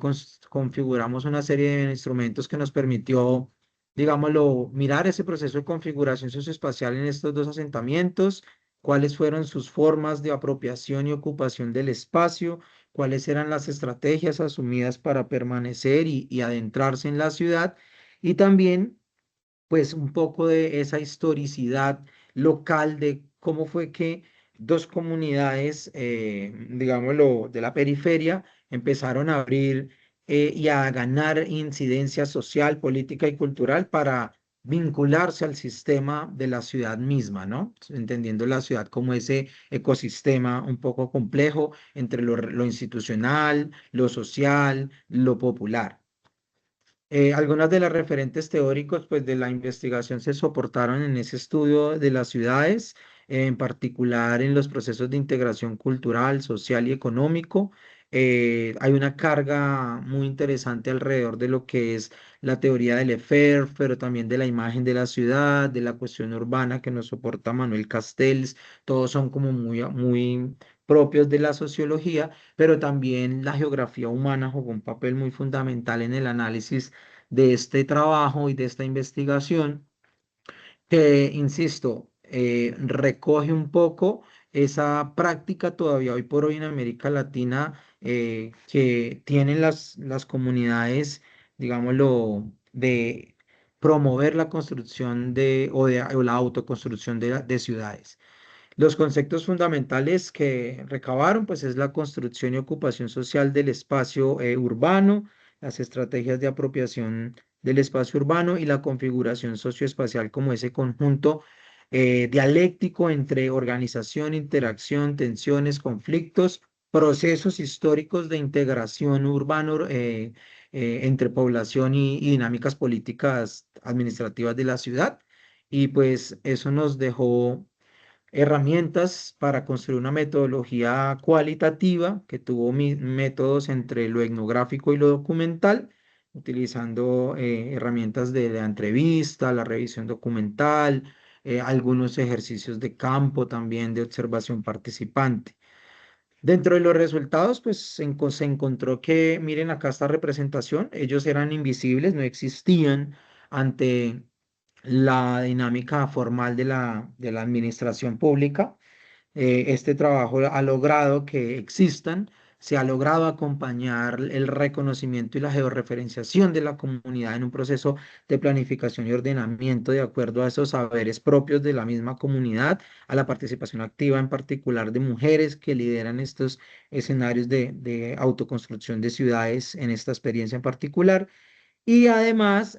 configuramos una serie de instrumentos que nos permitió, digámoslo, mirar ese proceso de configuración socioespacial en estos dos asentamientos, cuáles fueron sus formas de apropiación y ocupación del espacio, cuáles eran las estrategias asumidas para permanecer y adentrarse en la ciudad, y también pues un poco de esa historicidad local de cómo fue que dos comunidades, digámoslo, de la periferia empezaron a abrir y a ganar incidencia social, política y cultural para vincularse al sistema de la ciudad misma, ¿no? Entendiendo la ciudad como ese ecosistema un poco complejo entre lo institucional, lo social, lo popular. Algunas de las referentes teóricos pues, de la investigación se soportaron en ese estudio de las ciudades, en particular en los procesos de integración cultural, social y económico. Hay una carga muy interesante alrededor de lo que es la teoría de Lefebvre, pero también de la imagen de la ciudad, de la cuestión urbana que nos soporta Manuel Castells. Todos son como muy propios de la sociología, pero también la geografía humana jugó un papel muy fundamental en el análisis de este trabajo y de esta investigación, que, insisto, recoge un poco esa práctica todavía hoy por hoy en América Latina que tienen las comunidades, digámoslo, de promover la construcción o la autoconstrucción de ciudades. Los conceptos fundamentales que recabaron, pues es la construcción y ocupación social del espacio urbano, las estrategias de apropiación del espacio urbano y la configuración socioespacial como ese conjunto dialéctico entre organización, interacción, tensiones, conflictos, procesos históricos de integración urbano entre población y dinámicas políticas administrativas de la ciudad. Y pues eso nos dejó herramientas para construir una metodología cualitativa que tuvo métodos entre lo etnográfico y lo documental, utilizando herramientas de la entrevista, la revisión documental, algunos ejercicios de campo también de observación participante. Dentro de los resultados, pues se encontró que, miren acá esta representación, ellos eran invisibles, no existían ante la dinámica formal de la administración pública. Este trabajo ha logrado que existan, se ha logrado acompañar el reconocimiento y la georreferenciación de la comunidad en un proceso de planificación y ordenamiento de acuerdo a esos saberes propios de la misma comunidad, a la participación activa en particular de mujeres que lideran estos escenarios de autoconstrucción de ciudades en esta experiencia en particular. Y además,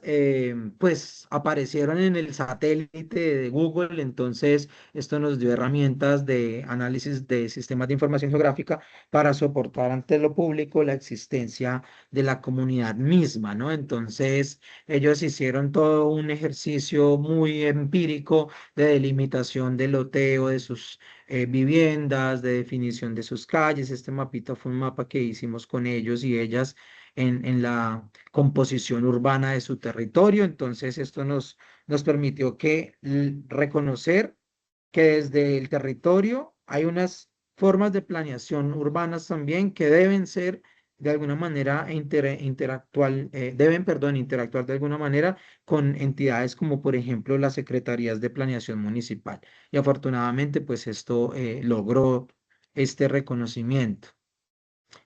pues aparecieron en el satélite de Google, entonces esto nos dio herramientas de análisis de sistemas de información geográfica para soportar ante lo público la existencia de la comunidad misma, ¿no? Entonces, ellos hicieron todo un ejercicio muy empírico de delimitación del loteo de sus viviendas, de definición de sus calles. Este mapita fue un mapa que hicimos con ellos y ellas en la composición urbana de su territorio. Entonces, esto nos permitió reconocer que desde el territorio hay unas formas de planeación urbanas también que deben ser de alguna manera interactuar de alguna manera con entidades como por ejemplo las secretarías de planeación municipal. Y afortunadamente pues esto logró este reconocimiento.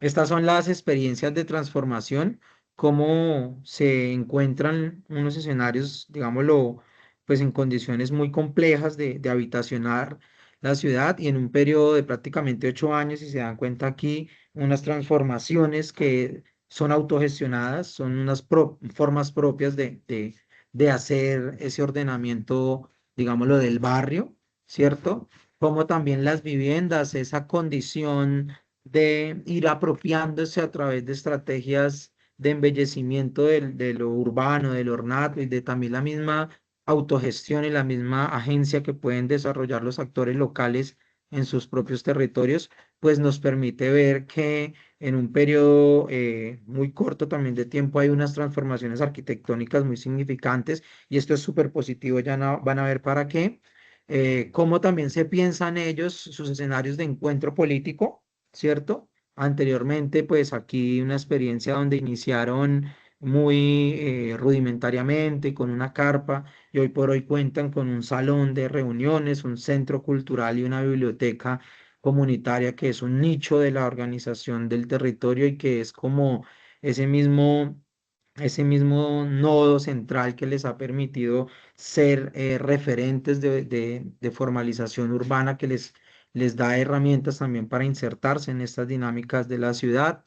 Estas son las experiencias de transformación, cómo se encuentran unos escenarios, digámoslo, pues en condiciones muy complejas de habitacionar la ciudad y en un periodo de prácticamente 8 años, y se dan cuenta aquí, unas transformaciones que son autogestionadas, son unas formas propias de hacer ese ordenamiento, digámoslo, del barrio, ¿cierto? Como también las viviendas, esa condición de ir apropiándose a través de estrategias de embellecimiento de lo urbano, del ornato y de también la misma autogestión y la misma agencia que pueden desarrollar los actores locales en sus propios territorios, pues nos permite ver que en un periodo muy corto también de tiempo hay unas transformaciones arquitectónicas muy significantes y esto es súper positivo, ya van a ver para qué. Cómo también se piensan ellos sus escenarios de encuentro político, ¿cierto? Anteriormente, pues aquí una experiencia donde iniciaron muy rudimentariamente con una carpa y hoy por hoy cuentan con un salón de reuniones, un centro cultural y una biblioteca comunitaria que es un nicho de la organización del territorio y que es como ese mismo nodo central que les ha permitido ser referentes de formalización urbana que les da herramientas también para insertarse en estas dinámicas de la ciudad.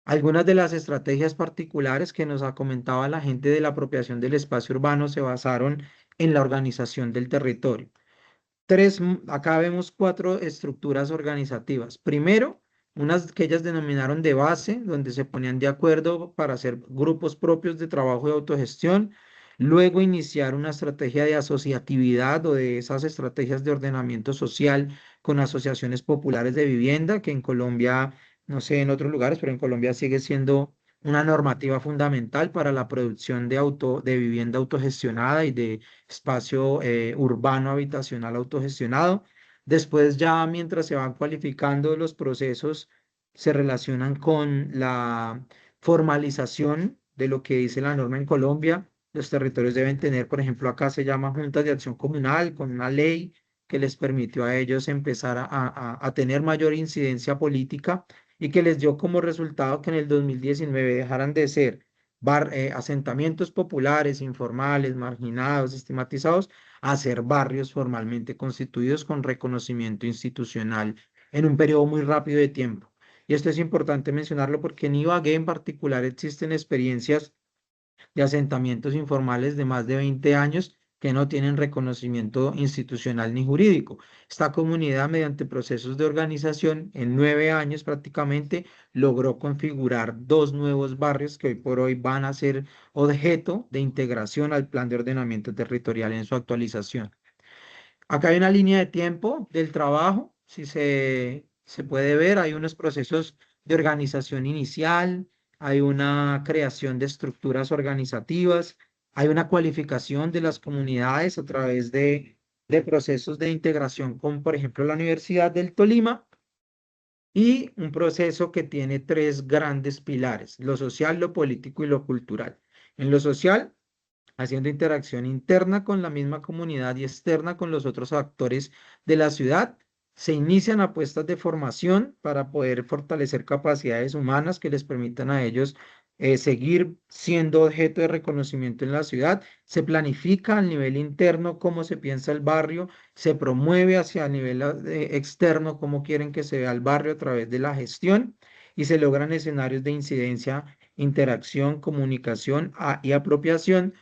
Algunas de las estrategias particulares que nos ha comentado la gente de la apropiación del espacio urbano se basaron en la organización del territorio. Acá vemos 4 estructuras organizativas. Primero, unas que ellas denominaron de base, donde se ponían de acuerdo para hacer grupos propios de trabajo de autogestión. Luego, iniciar una estrategia de asociatividad o de esas estrategias de ordenamiento social con asociaciones populares de vivienda, que en Colombia, no sé en otros lugares, pero en Colombia sigue siendo una normativa fundamental para la producción de vivienda autogestionada y de espacio urbano habitacional autogestionado. Después ya mientras se van cualificando los procesos, se relacionan con la formalización de lo que dice la norma en Colombia. Los territorios deben tener, por ejemplo, acá se llama Juntas de Acción Comunal, con una ley que les permitió a ellos empezar a tener mayor incidencia política y que les dio como resultado que en el 2019 dejaran de ser asentamientos populares, informales, marginados, estigmatizados, a ser barrios formalmente constituidos con reconocimiento institucional en un periodo muy rápido de tiempo. Y esto es importante mencionarlo porque en Ibagué en particular existen experiencias de asentamientos informales de más de 20 años que no tienen reconocimiento institucional ni jurídico. Esta comunidad, mediante procesos de organización, en 9 años prácticamente, logró configurar 2 nuevos barrios que hoy por hoy van a ser objeto de integración al plan de ordenamiento territorial en su actualización. Acá hay una línea de tiempo del trabajo, si se puede ver, hay unos procesos de organización inicial, hay una creación de estructuras organizativas, hay una cualificación de las comunidades a través de procesos de integración con, por ejemplo, la Universidad del Tolima y un proceso que tiene 3 grandes pilares: lo social, lo político y lo cultural. En lo social, haciendo interacción interna con la misma comunidad y externa con los otros actores de la ciudad. Se inician apuestas de formación para poder fortalecer capacidades humanas que les permitan a ellos seguir siendo objeto de reconocimiento en la ciudad. Se planifica al nivel interno cómo se piensa el barrio, se promueve hacia el nivel externo cómo quieren que se vea el barrio a través de la gestión y se logran escenarios de incidencia, interacción, comunicación y apropiación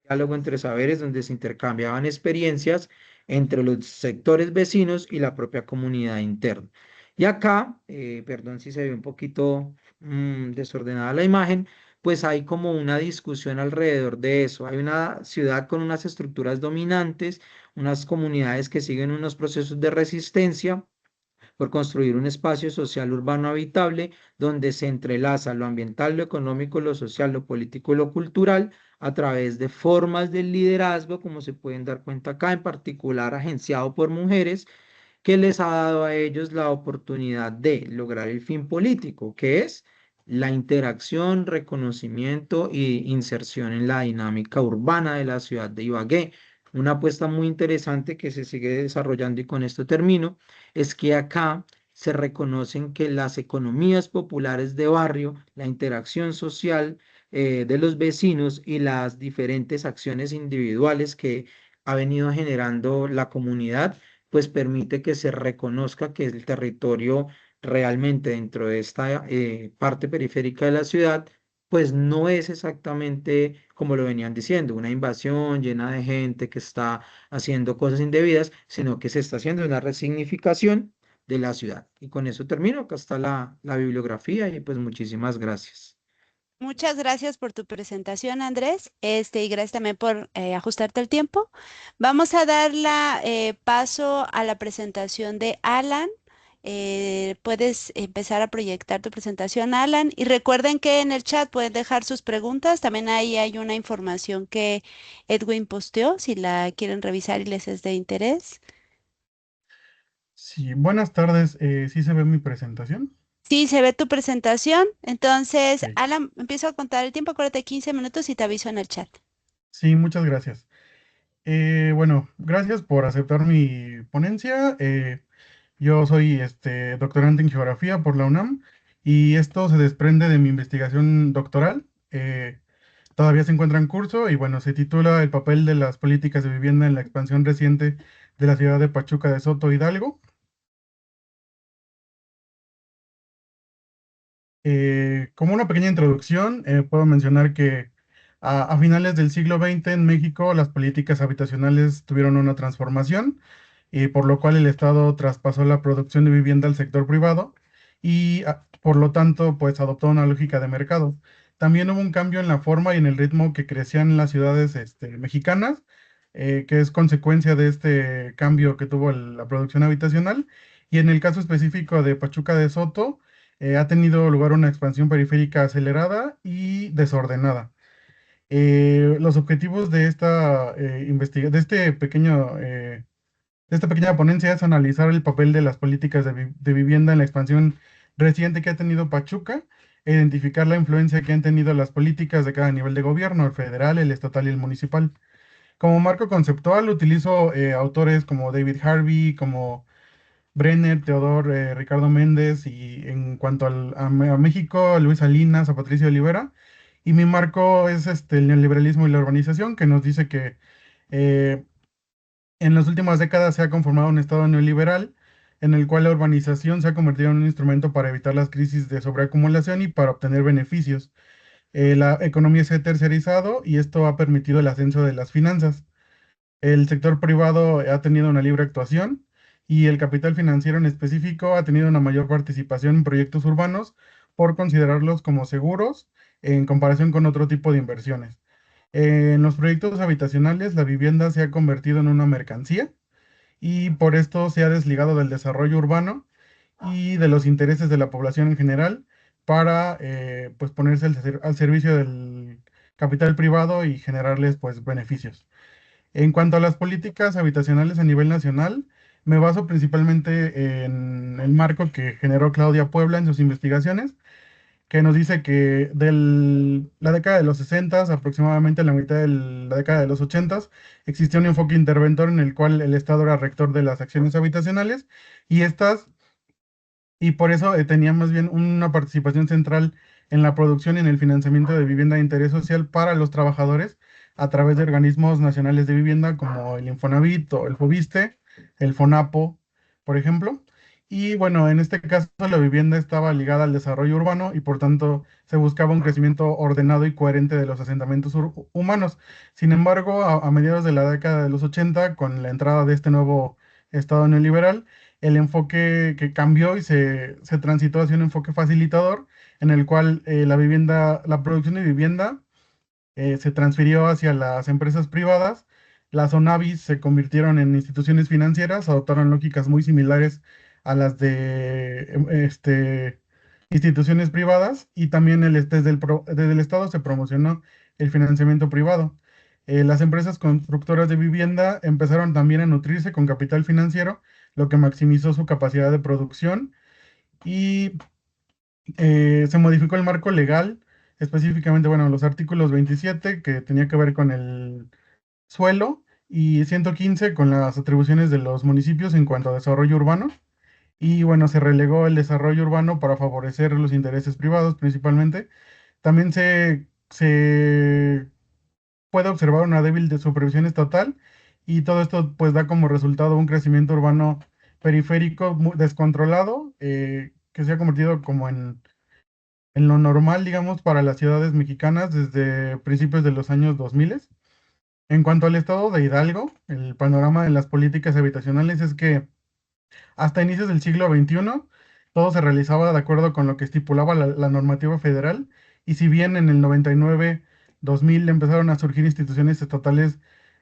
diálogo entre saberes donde se intercambiaban experiencias entre los sectores vecinos y la propia comunidad interna. Y acá, perdón si se ve un poquito desordenada la imagen, pues hay como una discusión alrededor de eso. Hay una ciudad con unas estructuras dominantes, unas comunidades que siguen unos procesos de resistencia por construir un espacio social urbano habitable donde se entrelaza lo ambiental, lo económico, lo social, lo político y lo cultural a través de formas del liderazgo, como se pueden dar cuenta acá, en particular agenciado por mujeres, que les ha dado a ellos la oportunidad de lograr el fin político, que es la interacción, reconocimiento e inserción en la dinámica urbana de la ciudad de Ibagué. Una apuesta muy interesante que se sigue desarrollando, y con esto termino, es que acá se reconocen que las economías populares de barrio, la interacción social de los vecinos y las diferentes acciones individuales que ha venido generando la comunidad, pues permite que se reconozca que el territorio realmente dentro de esta parte periférica de la ciudad, pues no es exactamente como lo venían diciendo, una invasión llena de gente que está haciendo cosas indebidas, sino que se está haciendo una resignificación de la ciudad. Y con eso termino, acá está la bibliografía y pues muchísimas gracias. Muchas gracias por tu presentación, Andrés, y gracias también por ajustarte el tiempo. Vamos a dar paso a la presentación de Alan. Puedes empezar a proyectar tu presentación, Alan, y recuerden que en el chat pueden dejar sus preguntas. También ahí hay una información que Edwin posteó, si la quieren revisar y les es de interés. Sí, buenas tardes. ¿Sí se ve mi presentación? Sí, se ve tu presentación. Entonces, Ok. Alan, empiezo a contar el tiempo, acuérdate 15 minutos y te aviso en el chat. Sí, muchas gracias. Bueno, gracias por aceptar mi ponencia. Yo soy doctorante en geografía por la UNAM y esto se desprende de mi investigación doctoral. Todavía se encuentra en curso y bueno, se titula El papel de las políticas de vivienda en la expansión reciente de la ciudad de Pachuca de Soto, Hidalgo. Como una pequeña introducción, puedo mencionar que a finales del siglo XX en México las políticas habitacionales tuvieron una transformación, por lo cual el Estado traspasó la producción de vivienda al sector privado y por lo tanto pues adoptó una lógica de mercado. También hubo un cambio en la forma y en el ritmo que crecían las ciudades mexicanas, que es consecuencia de este cambio que tuvo la producción habitacional. Y en el caso específico de Pachuca de Soto, ha tenido lugar una expansión periférica acelerada y desordenada. Los objetivos de de este de esta pequeña ponencia es analizar el papel de las políticas de vivienda en la expansión reciente que ha tenido Pachuca, e identificar la influencia que han tenido las políticas de cada nivel de gobierno, el federal, el estatal y el municipal. Como marco conceptual utilizo autores como David Harvey, como Brenner, Teodor, Ricardo Méndez, y en cuanto a México, Luis Salinas, a Patricio Olivera. Y mi marco es el neoliberalismo y la urbanización, que nos dice que eh, en las últimas décadas se ha conformado un estado neoliberal en el cual la urbanización se ha convertido en un instrumento para evitar las crisis de sobreacumulación y para obtener beneficios. La economía se ha tercerizado y esto ha permitido el ascenso de las finanzas. El sector privado ha tenido una libre actuación y el capital financiero en específico ha tenido una mayor participación en proyectos urbanos por considerarlos como seguros en comparación con otro tipo de inversiones. En los proyectos habitacionales, la vivienda se ha convertido en una mercancía y por esto se ha desligado del desarrollo urbano y de los intereses de la población en general para pues ponerse al servicio del capital privado y generarles pues beneficios. En cuanto a las políticas habitacionales a nivel nacional, me baso principalmente en el marco que generó Claudia Puebla en sus investigaciones, que nos dice que de la década de los 60, aproximadamente la mitad de la década de los 80, existió un enfoque interventor en el cual el Estado era rector de las acciones habitacionales y y por eso tenía más bien una participación central en la producción y en el financiamiento de vivienda de interés social para los trabajadores a través de organismos nacionales de vivienda como el Infonavit o el Fobiste, el Fonapo, por ejemplo. Y bueno, en este caso la vivienda estaba ligada al desarrollo urbano y por tanto se buscaba un crecimiento ordenado y coherente de los asentamientos humanos. Sin embargo, a mediados de la década de los 80, con la entrada de este nuevo Estado neoliberal, el enfoque que cambió y se transitó hacia un enfoque facilitador en el cual la producción de vivienda se transfirió hacia las empresas privadas. Las ONAVIs se convirtieron en instituciones financieras, adoptaron lógicas muy similares a las de instituciones privadas y también desde el Estado se promocionó el financiamiento privado. Las empresas constructoras de vivienda empezaron también a nutrirse con capital financiero lo que maximizó su capacidad de producción y se modificó el marco legal, específicamente, bueno, los artículos 27 que tenía que ver con el suelo y 115 con las atribuciones de los municipios en cuanto a desarrollo urbano. Y bueno, se relegó el desarrollo urbano para favorecer los intereses privados principalmente. También se puede observar una débil de supervisión estatal y todo esto pues da como resultado un crecimiento urbano periférico descontrolado que se ha convertido como en lo normal, digamos, para las ciudades mexicanas desde principios de los años 2000. En cuanto al estado de Hidalgo, el panorama de las políticas habitacionales es que hasta inicios del siglo XXI, todo se realizaba de acuerdo con lo que estipulaba la normativa federal, y si bien en el 99, 2000 empezaron a surgir instituciones estatales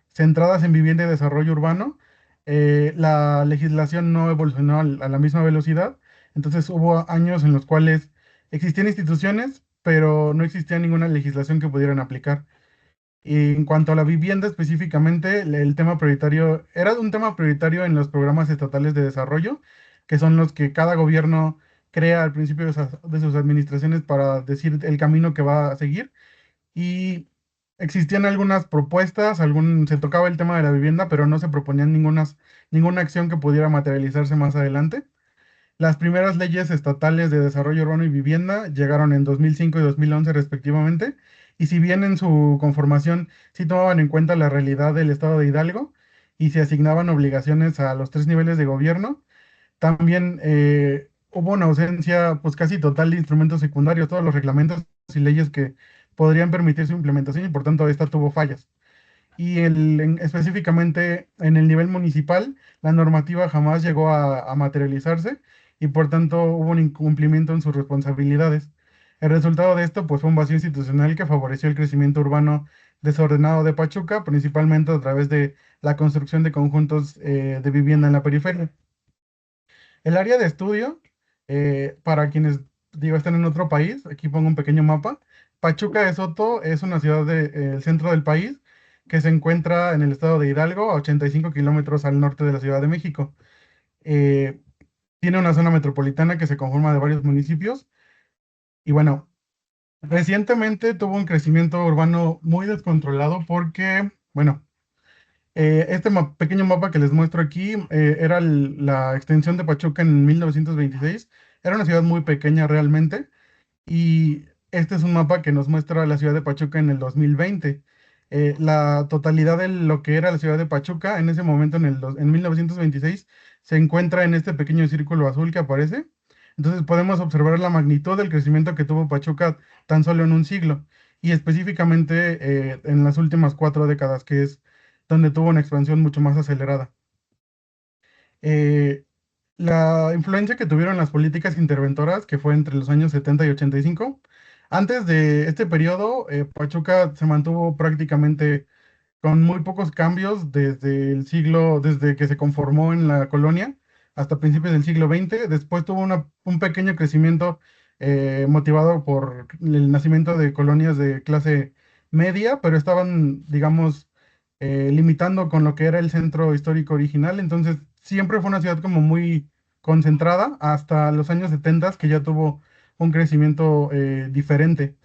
centradas en vivienda y desarrollo urbano, la legislación no evolucionó a la misma velocidad, entonces hubo años en los cuales existían instituciones, pero no existía ninguna legislación que pudieran aplicar. Y en cuanto a la vivienda específicamente, el tema prioritario era un tema prioritario en los programas estatales de desarrollo, que son los que cada gobierno crea al principio de sus administraciones para decir el camino que va a seguir. Y existían algunas propuestas, se tocaba el tema de la vivienda, pero no se proponían ninguna acción que pudiera materializarse más adelante. Las primeras leyes estatales de desarrollo urbano y vivienda llegaron en 2005 y 2011 respectivamente, y si bien en su conformación sí tomaban en cuenta la realidad del estado de Hidalgo y se asignaban obligaciones a los tres niveles de gobierno, también hubo una ausencia pues casi total de instrumentos secundarios, todos los reglamentos y leyes que podrían permitir su implementación y por tanto esta tuvo fallas. Y específicamente en el nivel municipal, la normativa jamás llegó a materializarse y por tanto hubo un incumplimiento en sus responsabilidades. El resultado de esto pues, fue un vacío institucional que favoreció el crecimiento urbano desordenado de Pachuca, principalmente a través de la construcción de conjuntos de vivienda en la periferia. El área de estudio, para quienes digo están en otro país, aquí pongo un pequeño mapa. Pachuca de Soto es una ciudad del centro del país que se encuentra en el estado de Hidalgo, a 85 kilómetros al norte de la Ciudad de México. Eh, Tiene una zona metropolitana que se conforma de varios municipios y bueno, recientemente tuvo un crecimiento urbano muy descontrolado porque, bueno, este pequeño mapa que les muestro aquí era la extensión de Pachuca en 1926. Era una ciudad muy pequeña realmente y este es un mapa que nos muestra la ciudad de Pachuca en el 2020. La totalidad de lo que era la ciudad de Pachuca en ese momento, en 1926, se encuentra en este pequeño círculo azul que aparece. Entonces podemos observar la magnitud del crecimiento que tuvo Pachuca tan solo en un siglo y específicamente en las últimas 4 décadas, que es donde tuvo una expansión mucho más acelerada. Eh, la influencia que tuvieron las políticas interventoras, que fue entre los años 70 y 85. Antes de este periodo, Pachuca se mantuvo prácticamente con muy pocos cambios desde que se conformó en la colonia hasta principios del siglo XX. Después tuvo un pequeño crecimiento motivado por el nacimiento de colonias de clase media, pero estaban, digamos, limitando con lo que era el centro histórico original. Entonces, siempre fue una ciudad como muy concentrada hasta los años 70, que ya tuvo un crecimiento diferente.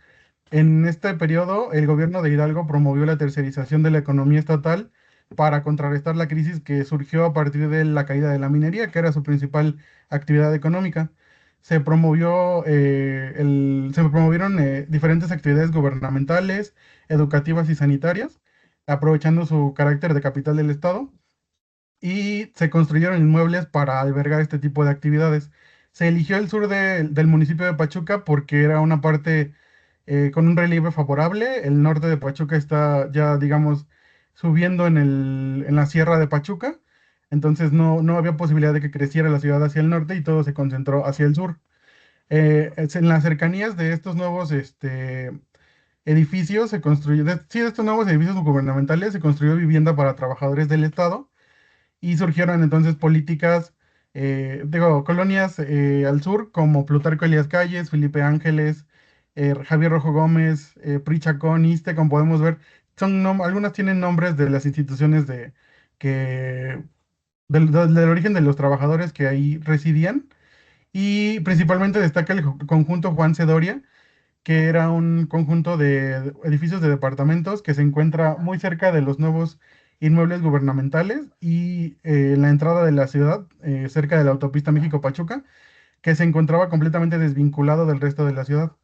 En este periodo, el gobierno de Hidalgo promovió la tercerización de la economía estatal para contrarrestar la crisis que surgió a partir de la caída de la minería, que era su principal actividad económica. Se promovieron diferentes actividades gubernamentales, educativas y sanitarias, aprovechando su carácter de capital del estado, y se construyeron inmuebles para albergar este tipo de actividades. Se eligió el sur del municipio de Pachuca porque era una parte con un relieve favorable. El norte de Pachuca está ya, digamos, subiendo en la sierra de Pachuca, entonces no había posibilidad de que creciera la ciudad hacia el norte y todo se concentró hacia el sur. En las cercanías de estos nuevos edificios se construyó, sí, de estos nuevos edificios gubernamentales se construyó vivienda para trabajadores del Estado y surgieron entonces políticas, colonias al sur como Plutarco Elías Calles, Felipe Ángeles, Javier Rojo Gómez, PRI Chacón, ISSSTE, como podemos ver, algunas tienen nombres de las instituciones que del origen de los trabajadores que ahí residían. Y principalmente destaca el conjunto Juan Cedoria, que era un conjunto de edificios de departamentos que se encuentra muy cerca de los nuevos inmuebles gubernamentales y en la entrada de la ciudad, cerca de la autopista México-Pachuca, que se encontraba completamente desvinculado del resto de la ciudad.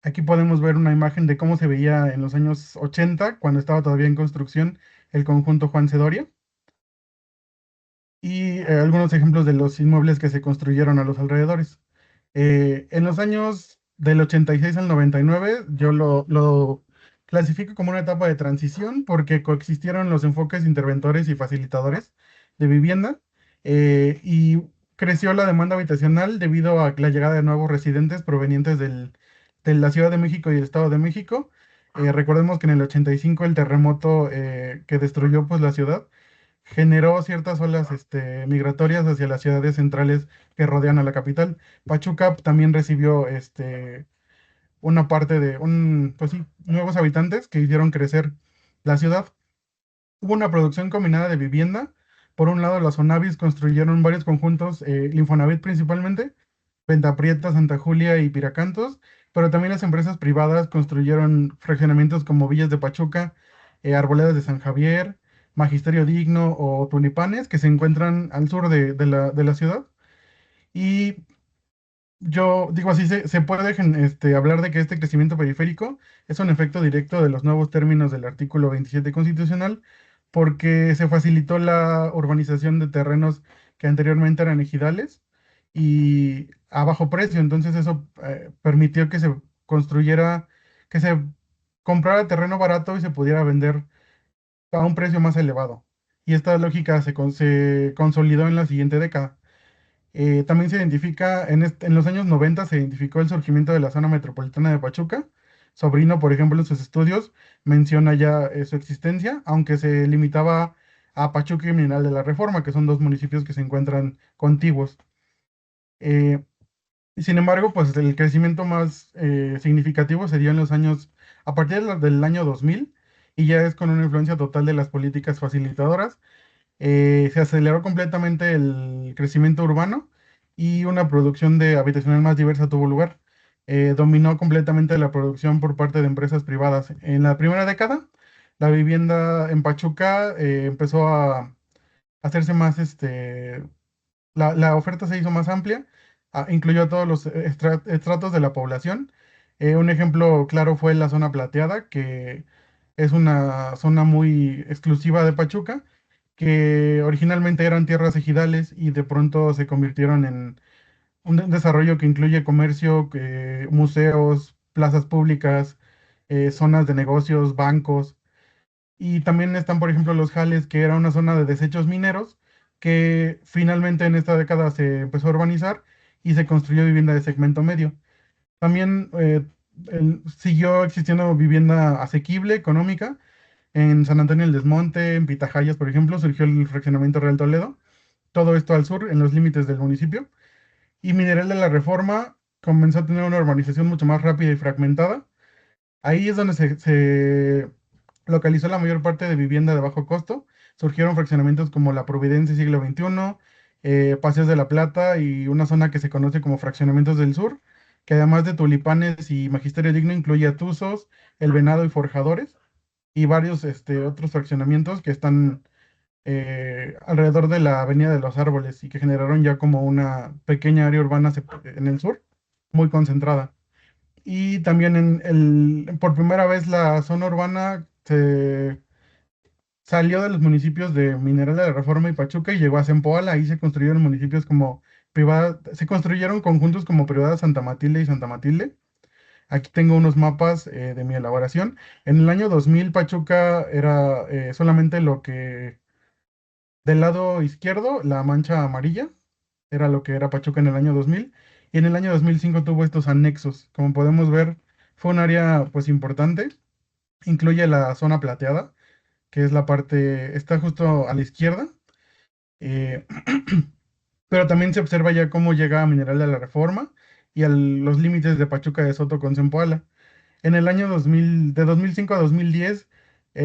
Aquí podemos ver una imagen de cómo se veía en los años 80, cuando estaba todavía en construcción el conjunto Juan Cedoria, y algunos ejemplos de los inmuebles que se construyeron a los alrededores. En los años del 86 al 99, yo lo clasifico como una etapa de transición porque coexistieron los enfoques interventores y facilitadores de vivienda, y creció la demanda habitacional debido a la llegada de nuevos residentes provenientes de la Ciudad de México y el Estado de México. Recordemos que en el 85 el terremoto que destruyó pues, la ciudad generó ciertas olas migratorias hacia las ciudades centrales que rodean a la capital. Pachuca también recibió una parte de pues sí, nuevos habitantes que hicieron crecer la ciudad. Hubo una producción combinada de vivienda. Por un lado, los Sonavis construyeron varios conjuntos, el Infonavit principalmente, Venta Prieta, Santa Julia y Piracantos, pero también las empresas privadas construyeron fraccionamientos como Villas de Pachuca, Arboledas de San Javier, Magisterio Digno o Tulipanes, que se encuentran al sur de la ciudad. Y yo digo así, se puede hablar de que este crecimiento periférico es un efecto directo de los nuevos términos del artículo 27 constitucional, porque se facilitó la urbanización de terrenos que anteriormente eran ejidales y a bajo precio. Entonces eso permitió que se construyera, que se comprara terreno barato y se pudiera vender a un precio más elevado. Y esta lógica se consolidó en la siguiente década. También se identifica, en los años 90 se identificó el surgimiento de la zona metropolitana de Pachuca. Sobrino, por ejemplo, en sus estudios menciona ya su existencia, aunque se limitaba a Pachuca y Mineral de la Reforma, que son dos municipios que se encuentran contiguos. Eh, Sin embargo, pues el crecimiento más significativo se dio en los años, a partir del año 2000, y ya es con una influencia total de las políticas facilitadoras. Se aceleró completamente el crecimiento urbano y una producción de habitacional más diversa tuvo lugar. Dominó completamente la producción por parte de empresas privadas. En la primera década, la vivienda en Pachuca empezó a hacerse más, la oferta se hizo más amplia, incluyó a todos los estratos de la población. Un ejemplo claro fue la zona plateada, que es una zona muy exclusiva de Pachuca, que originalmente eran tierras ejidales y de pronto se convirtieron en un desarrollo que incluye comercio, museos, plazas públicas, zonas de negocios, bancos. Y también están, por ejemplo, los Jales, que era una zona de desechos mineros, que finalmente en esta década se empezó a urbanizar y se construyó vivienda de segmento medio. También siguió existiendo vivienda asequible, económica. En San Antonio del Desmonte, en Pitahayas, por ejemplo, surgió el fraccionamiento Real Toledo. Todo esto al sur, en los límites del municipio. Y Mineral de la Reforma comenzó a tener una urbanización mucho más rápida y fragmentada. Ahí es donde se localizó la mayor parte de vivienda de bajo costo. Surgieron fraccionamientos como La Providencia Siglo XXI, Paseos de la Plata y una zona que se conoce como Fraccionamientos del Sur, que además de Tulipanes y Magisterio Digno incluye Atusos, El Venado y Forjadores, y varios otros fraccionamientos que están alrededor de la Avenida de los Árboles y que generaron ya como una pequeña área urbana en el sur, muy concentrada. Y también por primera vez la zona urbana se salió de los municipios de Mineral de la Reforma y Pachuca y llegó a Zempoala. Ahí se construyeron municipios como privada, se construyeron conjuntos como Privada Santa Matilde y Santa Matilde. Aquí tengo unos mapas de mi elaboración. En el año 2000 Pachuca era solamente lo que del lado izquierdo, la mancha amarilla, era lo que era Pachuca en el año 2000. Y en el año 2005 tuvo estos anexos. Como podemos ver, fue un área pues importante. Incluye la zona plateada, que es la parte, está justo a la izquierda. eh, pero también se observa ya cómo llega a Mineral de la Reforma y a los límites de Pachuca de Soto con Zempoala. En el año 2000, de 2005 a 2010,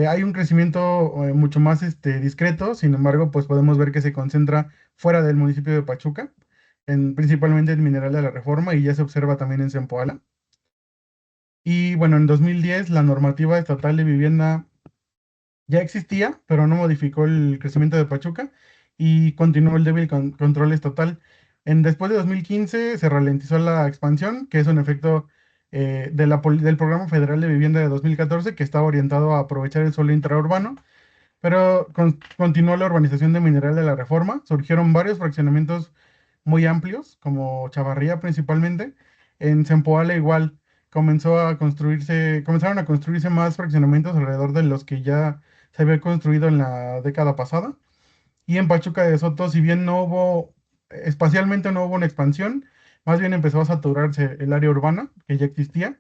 Hay un crecimiento mucho más discreto, sin embargo, pues podemos ver que se concentra fuera del municipio de Pachuca, principalmente en Mineral de la Reforma y ya se observa también en Zempoala. Y bueno, en 2010 la normativa estatal de vivienda ya existía, pero no modificó el crecimiento de Pachuca y continuó el débil control estatal. Después de 2015 se ralentizó la expansión, que es un efecto del Programa Federal de Vivienda de 2014, que estaba orientado a aprovechar el suelo intraurbano, pero continuó la urbanización de Mineral de la Reforma. Surgieron varios fraccionamientos muy amplios, como Chavarría principalmente. En Zempoala igual comenzaron a construirse más fraccionamientos alrededor de los que ya se había construido en la década pasada. Y en Pachuca de Soto, si bien espacialmente no hubo una expansión, más bien empezó a saturarse el área urbana que ya existía.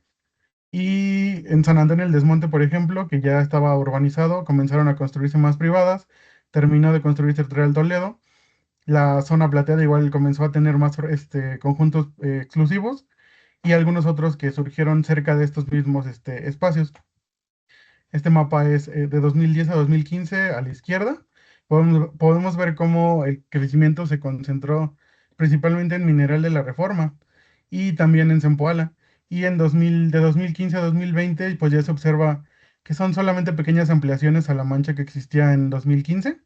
Y en San Antonio del Desmonte, por ejemplo, que ya estaba urbanizado, comenzaron a construirse más privadas, terminó de construirse el Real Toledo. La zona plateada igual comenzó a tener más conjuntos exclusivos y algunos otros que surgieron cerca de estos mismos espacios. Este mapa es de 2010 a 2015 a la izquierda. Podemos ver cómo el crecimiento se concentró principalmente en Mineral de la Reforma y también en Zempoala. Y de 2015 a 2020, pues ya se observa que son solamente pequeñas ampliaciones a la mancha que existía en 2015,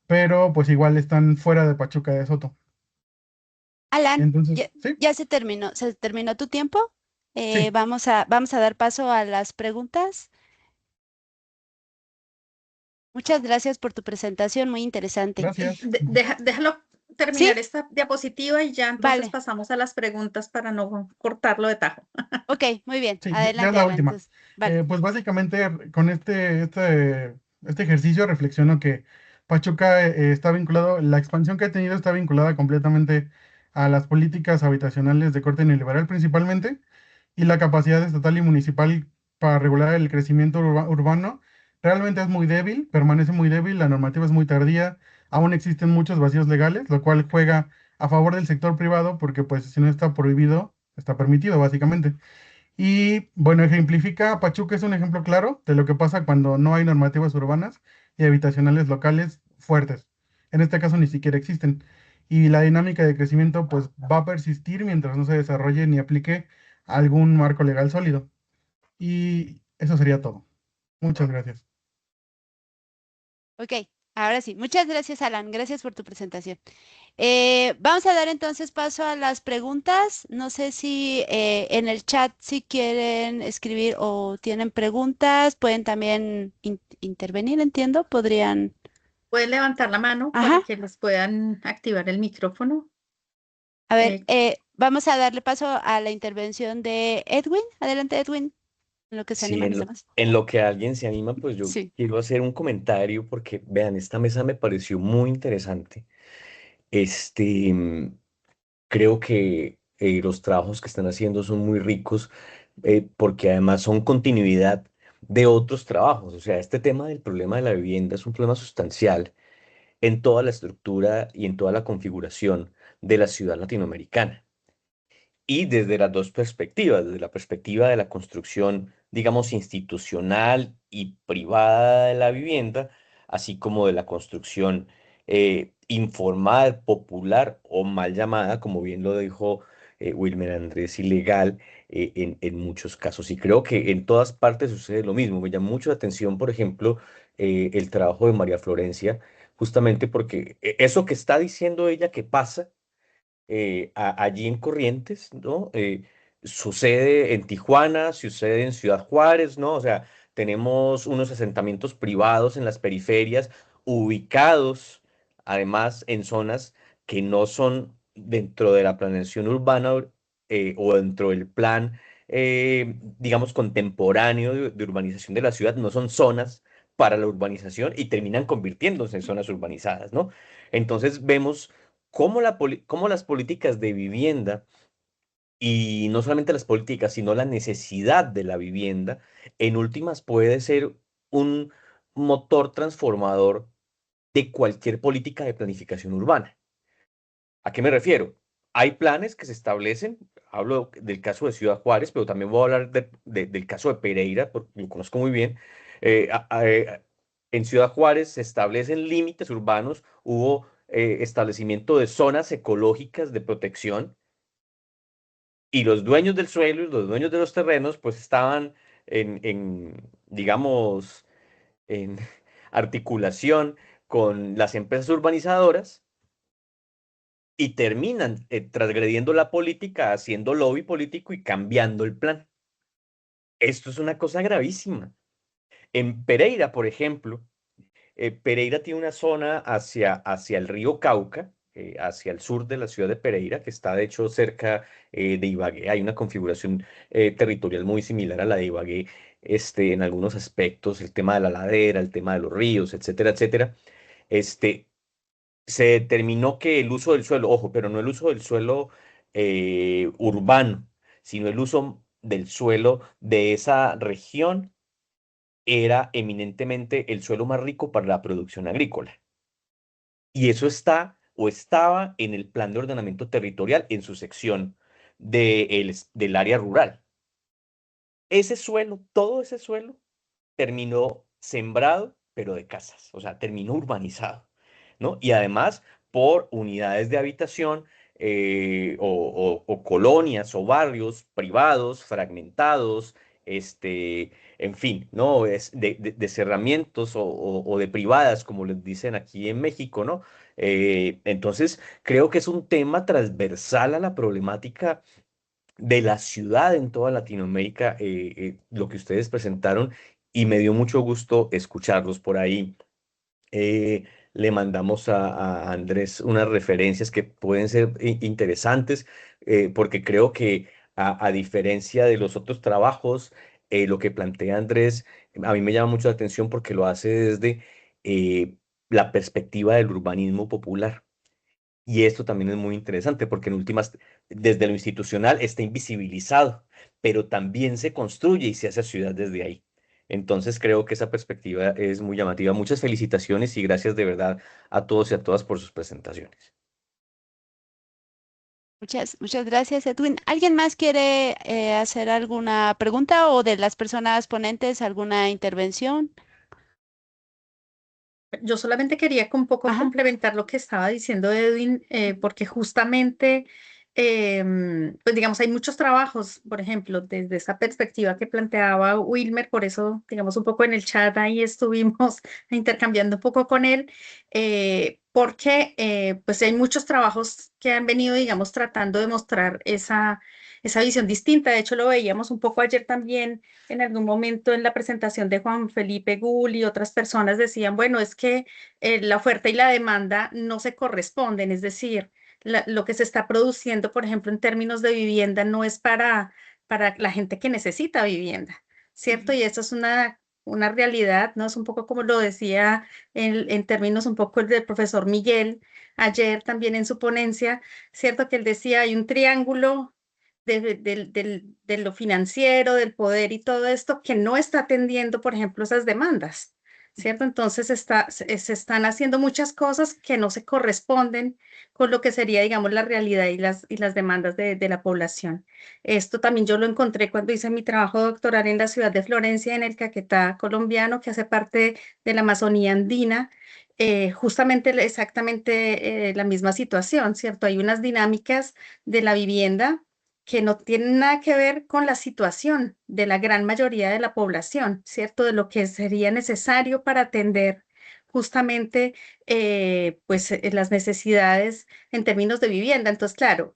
pero pues igual están fuera de Pachuca de Soto. Alan, Entonces, sí, ya se terminó tu tiempo. sí, Vamos a dar paso a las preguntas. Muchas gracias por tu presentación, muy interesante. gracias. Déjalo Sí, terminar esta diapositiva y ya entonces vale. pasamos a las preguntas para no cortarlo de tajo. Ok, muy bien. Sí, ya es Adelante, la Alan. última. Entonces, vale. Pues básicamente con este ejercicio reflexiono que Pachuca está vinculado, la expansión que ha tenido está vinculada completamente a las políticas habitacionales de corte neoliberal principalmente y la capacidad estatal y municipal para regular el crecimiento urbano realmente es muy débil, permanece muy débil, la normativa es muy tardía, aún existen muchos vacíos legales, lo cual juega a favor del sector privado porque pues si no está prohibido, está permitido básicamente. Y bueno, ejemplifica, Pachuca es un ejemplo claro de lo que pasa cuando no hay normativas urbanas y habitacionales locales fuertes. En este caso ni siquiera existen. Y la dinámica de crecimiento pues va a persistir mientras no se desarrolle ni aplique algún marco legal sólido. Y eso sería todo. Muchas gracias. Ok, ahora sí. Muchas gracias, Alan. Gracias por tu presentación. Vamos a dar entonces paso a las preguntas. No sé si en el chat si quieren escribir o tienen preguntas, pueden también intervenir, entiendo. Podrían. Pueden levantar la mano para Ajá. que les puedan activar el micrófono. A ver, Eh, vamos a darle paso a la intervención de Edwin. Adelante, Edwin, en lo que se Sí, animan los demás. en lo que alguien se anima, pues yo Sí. quiero hacer un comentario porque, vean, esta mesa me pareció muy interesante. Este, creo que los trabajos que están haciendo son muy ricos porque además son continuidad de otros trabajos. O sea, este tema del problema de la vivienda es un problema sustancial en toda la estructura y en toda la configuración de la ciudad latinoamericana. Y desde las dos perspectivas, desde la perspectiva de la construcción, digamos, institucional y privada de la vivienda, así como de la construcción informal, popular o mal llamada, como bien lo dijo Wilmer Andrés, ilegal en muchos casos. Y creo que en todas partes sucede lo mismo. Me llama mucho la atención, por ejemplo, el trabajo de María Florencia, justamente porque eso que está diciendo ella que pasa allí en Corrientes, ¿no? Sucede en Tijuana, sucede en Ciudad Juárez, ¿no? O sea, tenemos unos asentamientos privados en las periferias, ubicados además en zonas que no son dentro de la planeación urbana o dentro del plan, digamos, contemporáneo de urbanización de la ciudad, no son zonas para la urbanización y terminan convirtiéndose en zonas urbanizadas, ¿no? Entonces vemos cómo las políticas de vivienda, y no solamente las políticas, sino la necesidad de la vivienda, en últimas puede ser un motor transformador de cualquier política de planificación urbana. ¿A qué me refiero? Hay planes que se establecen, hablo del caso de Ciudad Juárez, pero también voy a hablar del caso de Pereira, porque lo conozco muy bien, En Ciudad Juárez se establecen límites urbanos, hubo establecimiento de zonas ecológicas de protección y los dueños del suelo y los dueños de los terrenos pues estaban digamos, en articulación con las empresas urbanizadoras y terminan transgrediendo la política, haciendo lobby político y cambiando el plan. Esto es una cosa gravísima. En Pereira, por ejemplo, Pereira tiene una zona hacia el río Cauca, hacia el sur de la ciudad de Pereira, que está de hecho cerca de Ibagué. Hay una configuración territorial muy similar a la de Ibagué, en algunos aspectos, el tema de la ladera, el tema de los ríos, etcétera, etcétera. Se determinó que el uso del suelo, ojo, pero no el uso del suelo urbano, sino el uso del suelo de esa región era eminentemente el suelo más rico para la producción agrícola. Y eso está o estaba en el plan de ordenamiento territorial en su sección del área rural. Ese suelo, todo ese suelo, terminó sembrado, pero de casas, o sea, terminó urbanizado, ¿no? Y además por unidades de habitación o colonias o barrios privados, fragmentados, en fin, ¿no? Es de cerramientos o de privadas, como les dicen aquí en México, ¿no? Entonces, creo que es un tema transversal a la problemática de la ciudad en toda Latinoamérica, lo que ustedes presentaron, y me dio mucho gusto escucharlos por ahí. Le mandamos a Andrés unas referencias que pueden ser interesantes, porque creo que a diferencia de los otros trabajos, lo que plantea Andrés, a mí me llama mucho la atención porque lo hace desde la perspectiva del urbanismo popular. Y esto también es muy interesante porque en últimas, desde lo institucional está invisibilizado, pero también se construye y se hace ciudad desde ahí. Entonces creo que esa perspectiva es muy llamativa. Muchas felicitaciones y gracias de verdad a todos y a todas por sus presentaciones. Muchas gracias, Edwin. ¿Alguien más quiere hacer alguna pregunta o de las personas ponentes alguna intervención? Yo solamente quería un poco Ajá. complementar lo que estaba diciendo Edwin, porque justamente, pues digamos, hay muchos trabajos, por ejemplo, desde esa perspectiva que planteaba Wilmer, por eso, digamos, un poco en el chat ahí estuvimos intercambiando un poco con él, porque pues hay muchos trabajos que han venido, digamos, tratando de mostrar esa visión distinta. De hecho, lo veíamos un poco ayer también en algún momento en la presentación de Juan Felipe Gull y otras personas decían, bueno, es que la oferta y la demanda no se corresponden, es decir, lo que se está produciendo, por ejemplo, en términos de vivienda, no es para la gente que necesita vivienda, ¿cierto? Y eso es una realidad, ¿no? Es un poco como lo decía en términos un poco el del profesor Miguel ayer también en su ponencia, ¿cierto? Que él decía, hay un triángulo de lo financiero, del poder y todo esto que no está atendiendo, por ejemplo, esas demandas, ¿cierto? Entonces se están haciendo muchas cosas que no se corresponden con lo que sería, digamos, la realidad y las demandas de la población. Esto también yo lo encontré cuando hice mi trabajo doctoral en la ciudad de Florencia, en el Caquetá colombiano, que hace parte de la Amazonía andina. Justamente exactamente la misma situación, ¿cierto? Hay unas dinámicas de la vivienda que no tienen nada que ver con la situación de la gran mayoría de la población, ¿cierto? De lo que sería necesario para atender justamente pues las necesidades en términos de vivienda. Entonces, claro,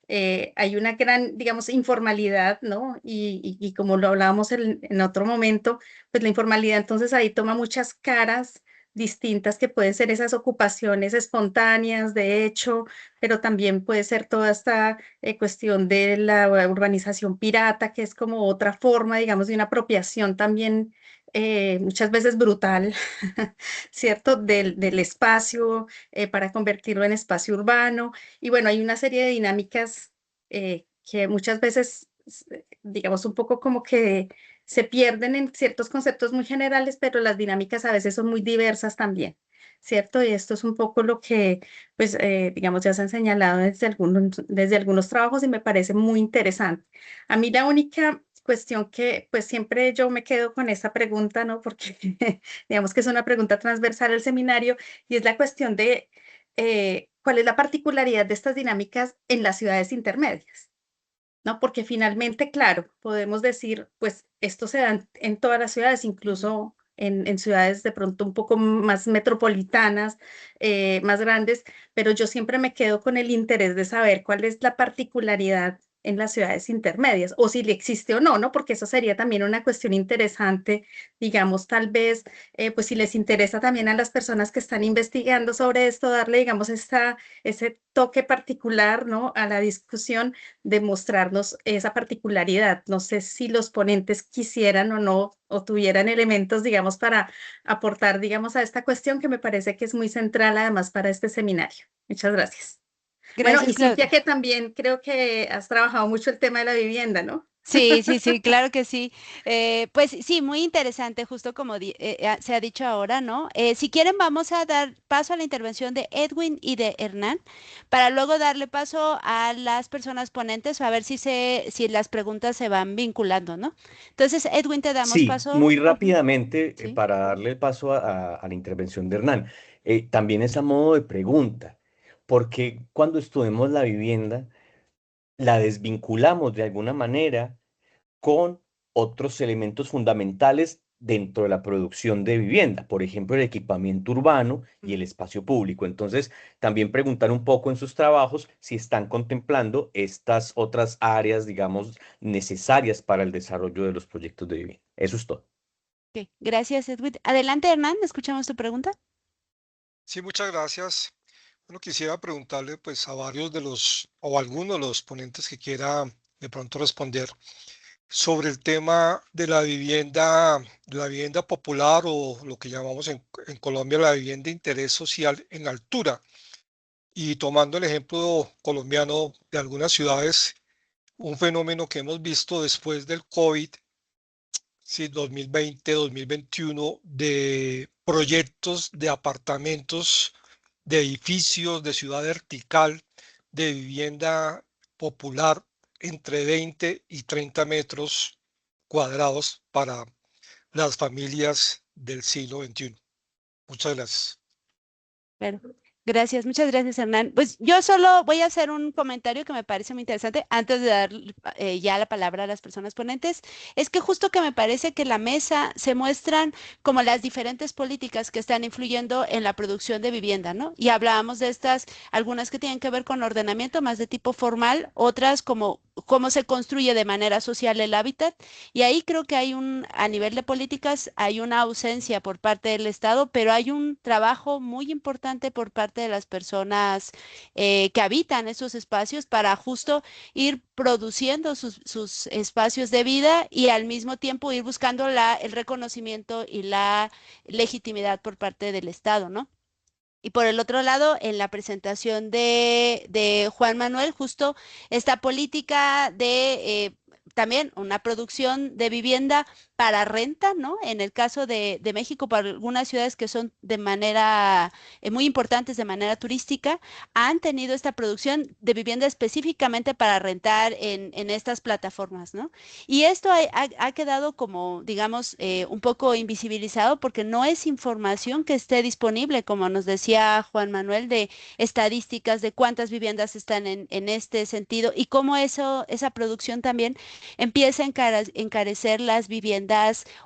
hay una gran, digamos, informalidad, ¿no? Y como lo hablábamos en otro momento, pues la informalidad entonces ahí toma muchas caras distintas que pueden ser esas ocupaciones espontáneas, de hecho, pero también puede ser toda esta cuestión de la urbanización pirata, que es como otra forma, digamos, de una apropiación también muchas veces brutal, ¿cierto? Del espacio para convertirlo en espacio urbano. Y bueno, hay una serie de dinámicas que muchas veces, digamos, un poco como que se pierden en ciertos conceptos muy generales, pero las dinámicas a veces son muy diversas también, ¿cierto? Y esto es un poco lo que, pues, digamos, ya se han señalado desde algunos trabajos y me parece muy interesante. A mí la única cuestión que pues siempre yo me quedo con esa pregunta, ¿no? Porque digamos que es una pregunta transversal al seminario y es la cuestión de cuál es la particularidad de estas dinámicas en las ciudades intermedias, ¿no? Porque finalmente, claro, podemos decir, pues esto se da en todas las ciudades, incluso en ciudades de pronto un poco más metropolitanas, más grandes, pero yo siempre me quedo con el interés de saber cuál es la particularidad en las ciudades intermedias, o si le existe o no, ¿no? Porque eso sería también una cuestión interesante, digamos, tal vez, pues si les interesa también a las personas que están investigando sobre esto, darle, digamos, ese toque particular, ¿no? A la discusión de mostrarnos esa particularidad. No sé si los ponentes quisieran o no, o tuvieran elementos, digamos, para aportar, digamos, a esta cuestión que me parece que es muy central además para este seminario. Muchas gracias. Bueno, y Gracias, Cintia, Claudia. que también creo que has trabajado mucho el tema de la vivienda, ¿no? Sí, sí, sí, claro que sí. Pues sí, muy interesante, justo como se ha dicho ahora, ¿no? Si quieren, vamos a dar paso a la intervención de Edwin y de Hernán, para luego darle paso a las personas ponentes, a ver si las preguntas se van vinculando, ¿no? Entonces, Edwin, te damos Sí, paso. muy Ujú. rápidamente, Sí. para darle el paso a la intervención de Hernán. También es a modo de pregunta, porque cuando estudiamos la vivienda, la desvinculamos de alguna manera con otros elementos fundamentales dentro de la producción de vivienda, por ejemplo, el equipamiento urbano y el espacio público. Entonces, también preguntar un poco en sus trabajos si están contemplando estas otras áreas, digamos, necesarias para el desarrollo de los proyectos de vivienda. Eso es todo. Ok, gracias, Edwin. Adelante, Hernán, escuchamos tu pregunta. Sí, muchas gracias. Bueno, quisiera preguntarle pues a varios de los o algunos de los ponentes que quiera de pronto responder sobre el tema de la vivienda popular o lo que llamamos en Colombia la vivienda de interés social en altura. Y tomando el ejemplo colombiano de algunas ciudades, un fenómeno que hemos visto después del COVID, sí, 2020, 2021, de proyectos de apartamentos, de edificios, de ciudad vertical, de vivienda popular entre 20 y 30 metros cuadrados para las familias del siglo XXI. Muchas gracias. Claro. Gracias, muchas gracias, Hernán. Pues yo solo voy a hacer un comentario que me parece muy interesante antes de dar ya la palabra a las personas ponentes. Es que justo que me parece que en la mesa se muestran como las diferentes políticas que están influyendo en la producción de vivienda, ¿no? Y hablábamos de estas, algunas que tienen que ver con ordenamiento más de tipo formal, otras como cómo se construye de manera social el hábitat. Y ahí creo que a nivel de políticas, hay una ausencia por parte del Estado, pero hay un trabajo muy importante por parte de las personas que habitan esos espacios para justo ir produciendo sus espacios de vida y al mismo tiempo ir buscando el reconocimiento y la legitimidad por parte del Estado, ¿no? Y por el otro lado, en la presentación de Juan Manuel, justo esta política de también una producción de vivienda para renta, ¿no? En el caso de México, para algunas ciudades que son de manera muy importantes, de manera turística, han tenido esta producción de vivienda específicamente para rentar en estas plataformas, ¿no? Y esto ha quedado como, digamos, un poco invisibilizado porque no es información que esté disponible, como nos decía Juan Manuel, de estadísticas de cuántas viviendas están en este sentido y cómo esa producción también empieza a encarecer las viviendas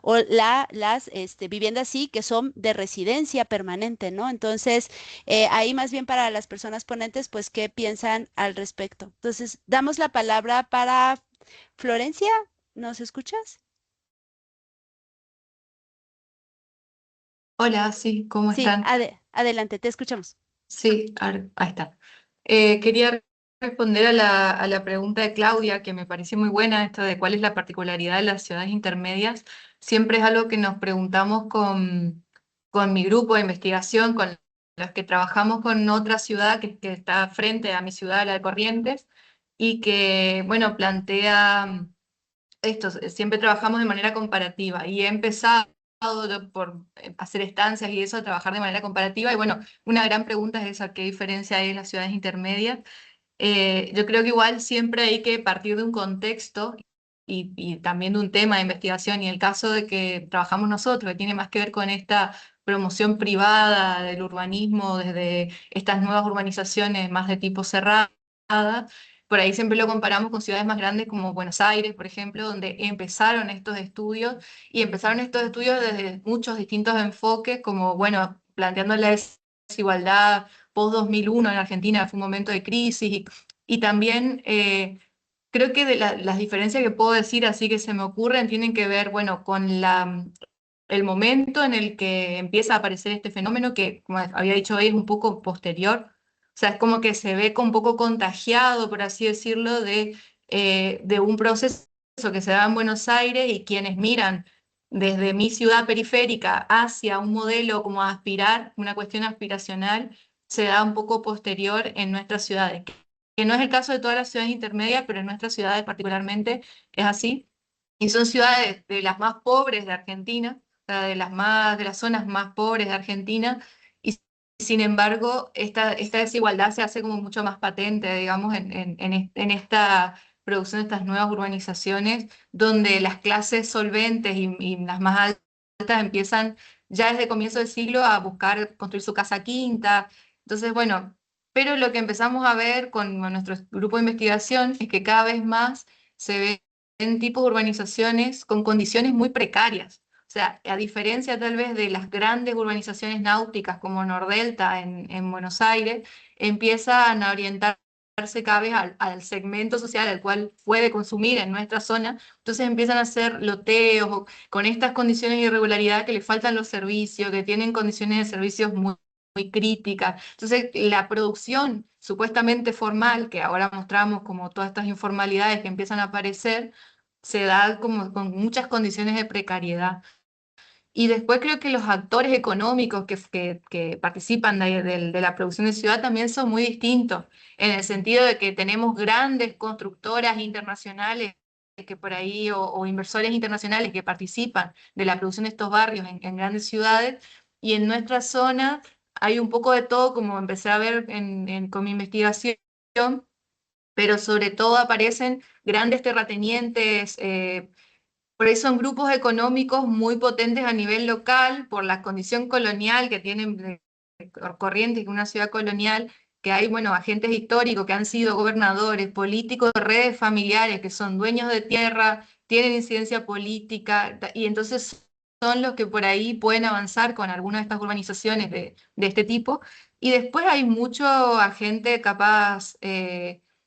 o las viviendas sí que son de residencia permanente, ¿no? Entonces, ahí más bien para las personas ponentes, pues, ¿qué piensan al respecto? Entonces, damos la palabra para Florencia. ¿Nos escuchas? Hola, sí, ¿cómo Sí, están? adelante, te escuchamos. Sí, ahí está. Quería responder a la pregunta de Claudia, que me pareció muy buena, esto de cuál es la particularidad de las ciudades intermedias. Siempre es algo que nos preguntamos con mi grupo de investigación, con los que trabajamos con otra ciudad que está frente a mi ciudad, la de Corrientes, y que, bueno, plantea esto, siempre trabajamos de manera comparativa y he empezado por hacer estancias y eso, a trabajar de manera comparativa y bueno, una gran pregunta es esa, ¿qué diferencia hay en las ciudades intermedias? Yo creo que igual siempre hay que partir de un contexto y también de un tema de investigación, y el caso de que trabajamos nosotros, que tiene más que ver con esta promoción privada del urbanismo desde estas nuevas urbanizaciones más de tipo cerrada, por ahí siempre lo comparamos con ciudades más grandes como Buenos Aires, por ejemplo, donde empezaron estos estudios y empezaron estos estudios desde muchos distintos enfoques, como, bueno, planteando la desigualdad post-2001 en Argentina, fue un momento de crisis y también creo que las diferencias que puedo decir así que se me ocurren tienen que ver, bueno, con el momento en el que empieza a aparecer este fenómeno que, como había dicho hoy, es un poco posterior. O sea, es como que se ve un poco contagiado, por así decirlo, de un proceso que se da en Buenos Aires y quienes miran desde mi ciudad periférica hacia un modelo como aspirar, una cuestión aspiracional, se da un poco posterior en nuestras ciudades, que no es el caso de todas las ciudades intermedias, pero en nuestras ciudades particularmente es así. Y son ciudades de las más pobres de Argentina, o sea, de las zonas más pobres de Argentina, y sin embargo, esta desigualdad se hace como mucho más patente, digamos, en esta producción de estas nuevas urbanizaciones, donde las clases solventes y las más altas empiezan ya desde comienzo del siglo a buscar construir su casa quinta. Entonces, bueno, pero lo que empezamos a ver con nuestro grupo de investigación es que cada vez más se ven tipos de urbanizaciones con condiciones muy precarias. O sea, a diferencia tal vez de las grandes urbanizaciones náuticas como Nordelta en Buenos Aires, empiezan a orientarse cada vez al segmento social al cual puede consumir en nuestra zona. Entonces empiezan a hacer loteos con estas condiciones de irregularidad que le faltan los servicios, que tienen condiciones de servicios muy crítica. Entonces, la producción supuestamente formal, que ahora mostramos como todas estas informalidades que empiezan a aparecer, se da como con muchas condiciones de precariedad. Y después creo que los actores económicos que participan de la producción de ciudad también son muy distintos, en el sentido de que tenemos grandes constructoras internacionales que por ahí, o inversores internacionales que participan de la producción de estos barrios en grandes ciudades, y en nuestra zona hay un poco de todo, como empecé a ver con mi investigación, pero sobre todo aparecen grandes terratenientes, por eso son grupos económicos muy potentes a nivel local, por la condición colonial que tienen Corrientes, que es una ciudad colonial, que hay, bueno, agentes históricos que han sido gobernadores, políticos, redes familiares que son dueños de tierra, tienen incidencia política, y entonces son los que por ahí pueden avanzar con algunas de estas urbanizaciones de este tipo. Y después hay mucho agente capaz,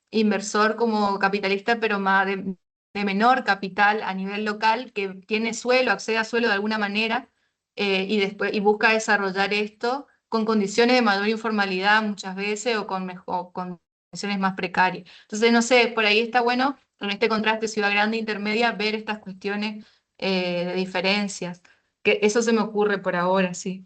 inversor como capitalista, pero más de menor capital a nivel local, que tiene suelo, accede a suelo de alguna manera, y busca desarrollar esto con condiciones de mayor informalidad muchas veces o con condiciones más precarias. Entonces, no sé, por ahí está bueno, en este contraste ciudad grande e intermedia, ver estas cuestiones de diferencias, que eso se me ocurre por ahora, sí.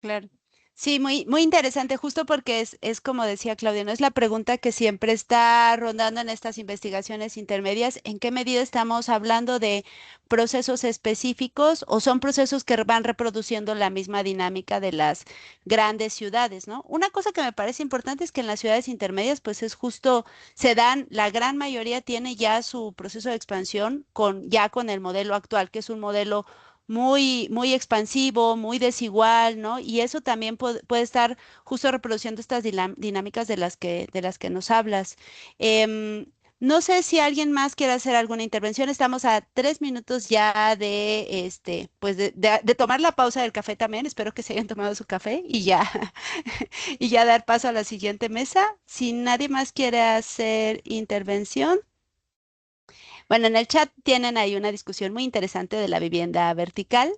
Claro. Sí, muy interesante, justo porque es como decía Claudia, ¿no? Es la pregunta que siempre está rondando en estas investigaciones intermedias, ¿en qué medida estamos hablando de procesos específicos o son procesos que van reproduciendo la misma dinámica de las grandes ciudades, ¿no? Una cosa que me parece importante es que en las ciudades intermedias, pues es justo, la gran mayoría tiene ya su proceso de expansión ya con el modelo actual, que es un modelo muy expansivo, muy desigual, ¿no? Y eso también puede estar justo reproduciendo estas dinámicas de las que nos hablas. Em, no sé si alguien más quiere hacer alguna intervención. Estamos a 3 minutos ya pues de tomar la pausa del café también. Espero que se hayan tomado su café y ya, y ya dar paso a la siguiente mesa. Si nadie más quiere hacer intervención. Bueno, en el chat tienen ahí una discusión muy interesante de la vivienda vertical,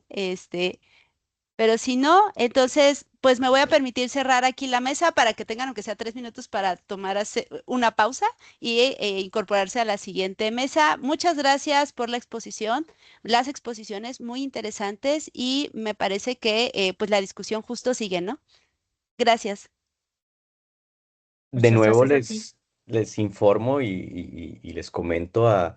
pero si no, entonces, pues me voy a permitir cerrar aquí la mesa para que tengan aunque sea 3 minutos para tomar una pausa y incorporarse a la siguiente mesa. Muchas gracias por la exposición, las exposiciones muy interesantes y me parece que pues la discusión justo sigue, ¿no? Gracias. De Muchas nuevo gracias a ti. les informo y les comento a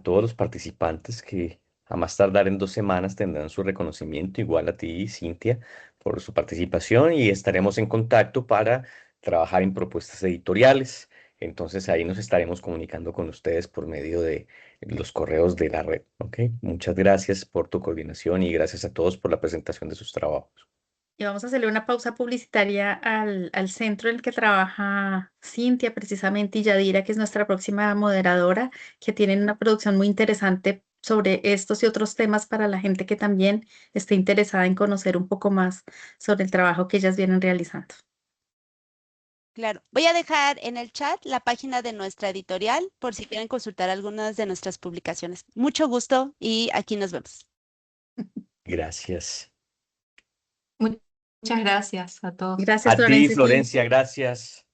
todos los participantes que a más tardar en 2 semanas tendrán su reconocimiento, igual a ti, Cintia, por su participación y estaremos en contacto para trabajar en propuestas editoriales. Entonces ahí nos estaremos comunicando con ustedes por medio de los correos de la red. ¿Ok? Muchas gracias por tu coordinación y gracias a todos por la presentación de sus trabajos. Y vamos a hacerle una pausa publicitaria al centro en el que trabaja Cintia precisamente y Yadira, que es nuestra próxima moderadora, que tienen una producción muy interesante sobre estos y otros temas para la gente que también esté interesada en conocer un poco más sobre el trabajo que ellas vienen realizando. Claro, voy a dejar en el chat la página de nuestra editorial por si quieren consultar algunas de nuestras publicaciones. Mucho gusto y aquí nos vemos. Gracias. Muchas gracias a todos. Gracias, A ti, Florencia. Sí. Florencia, gracias.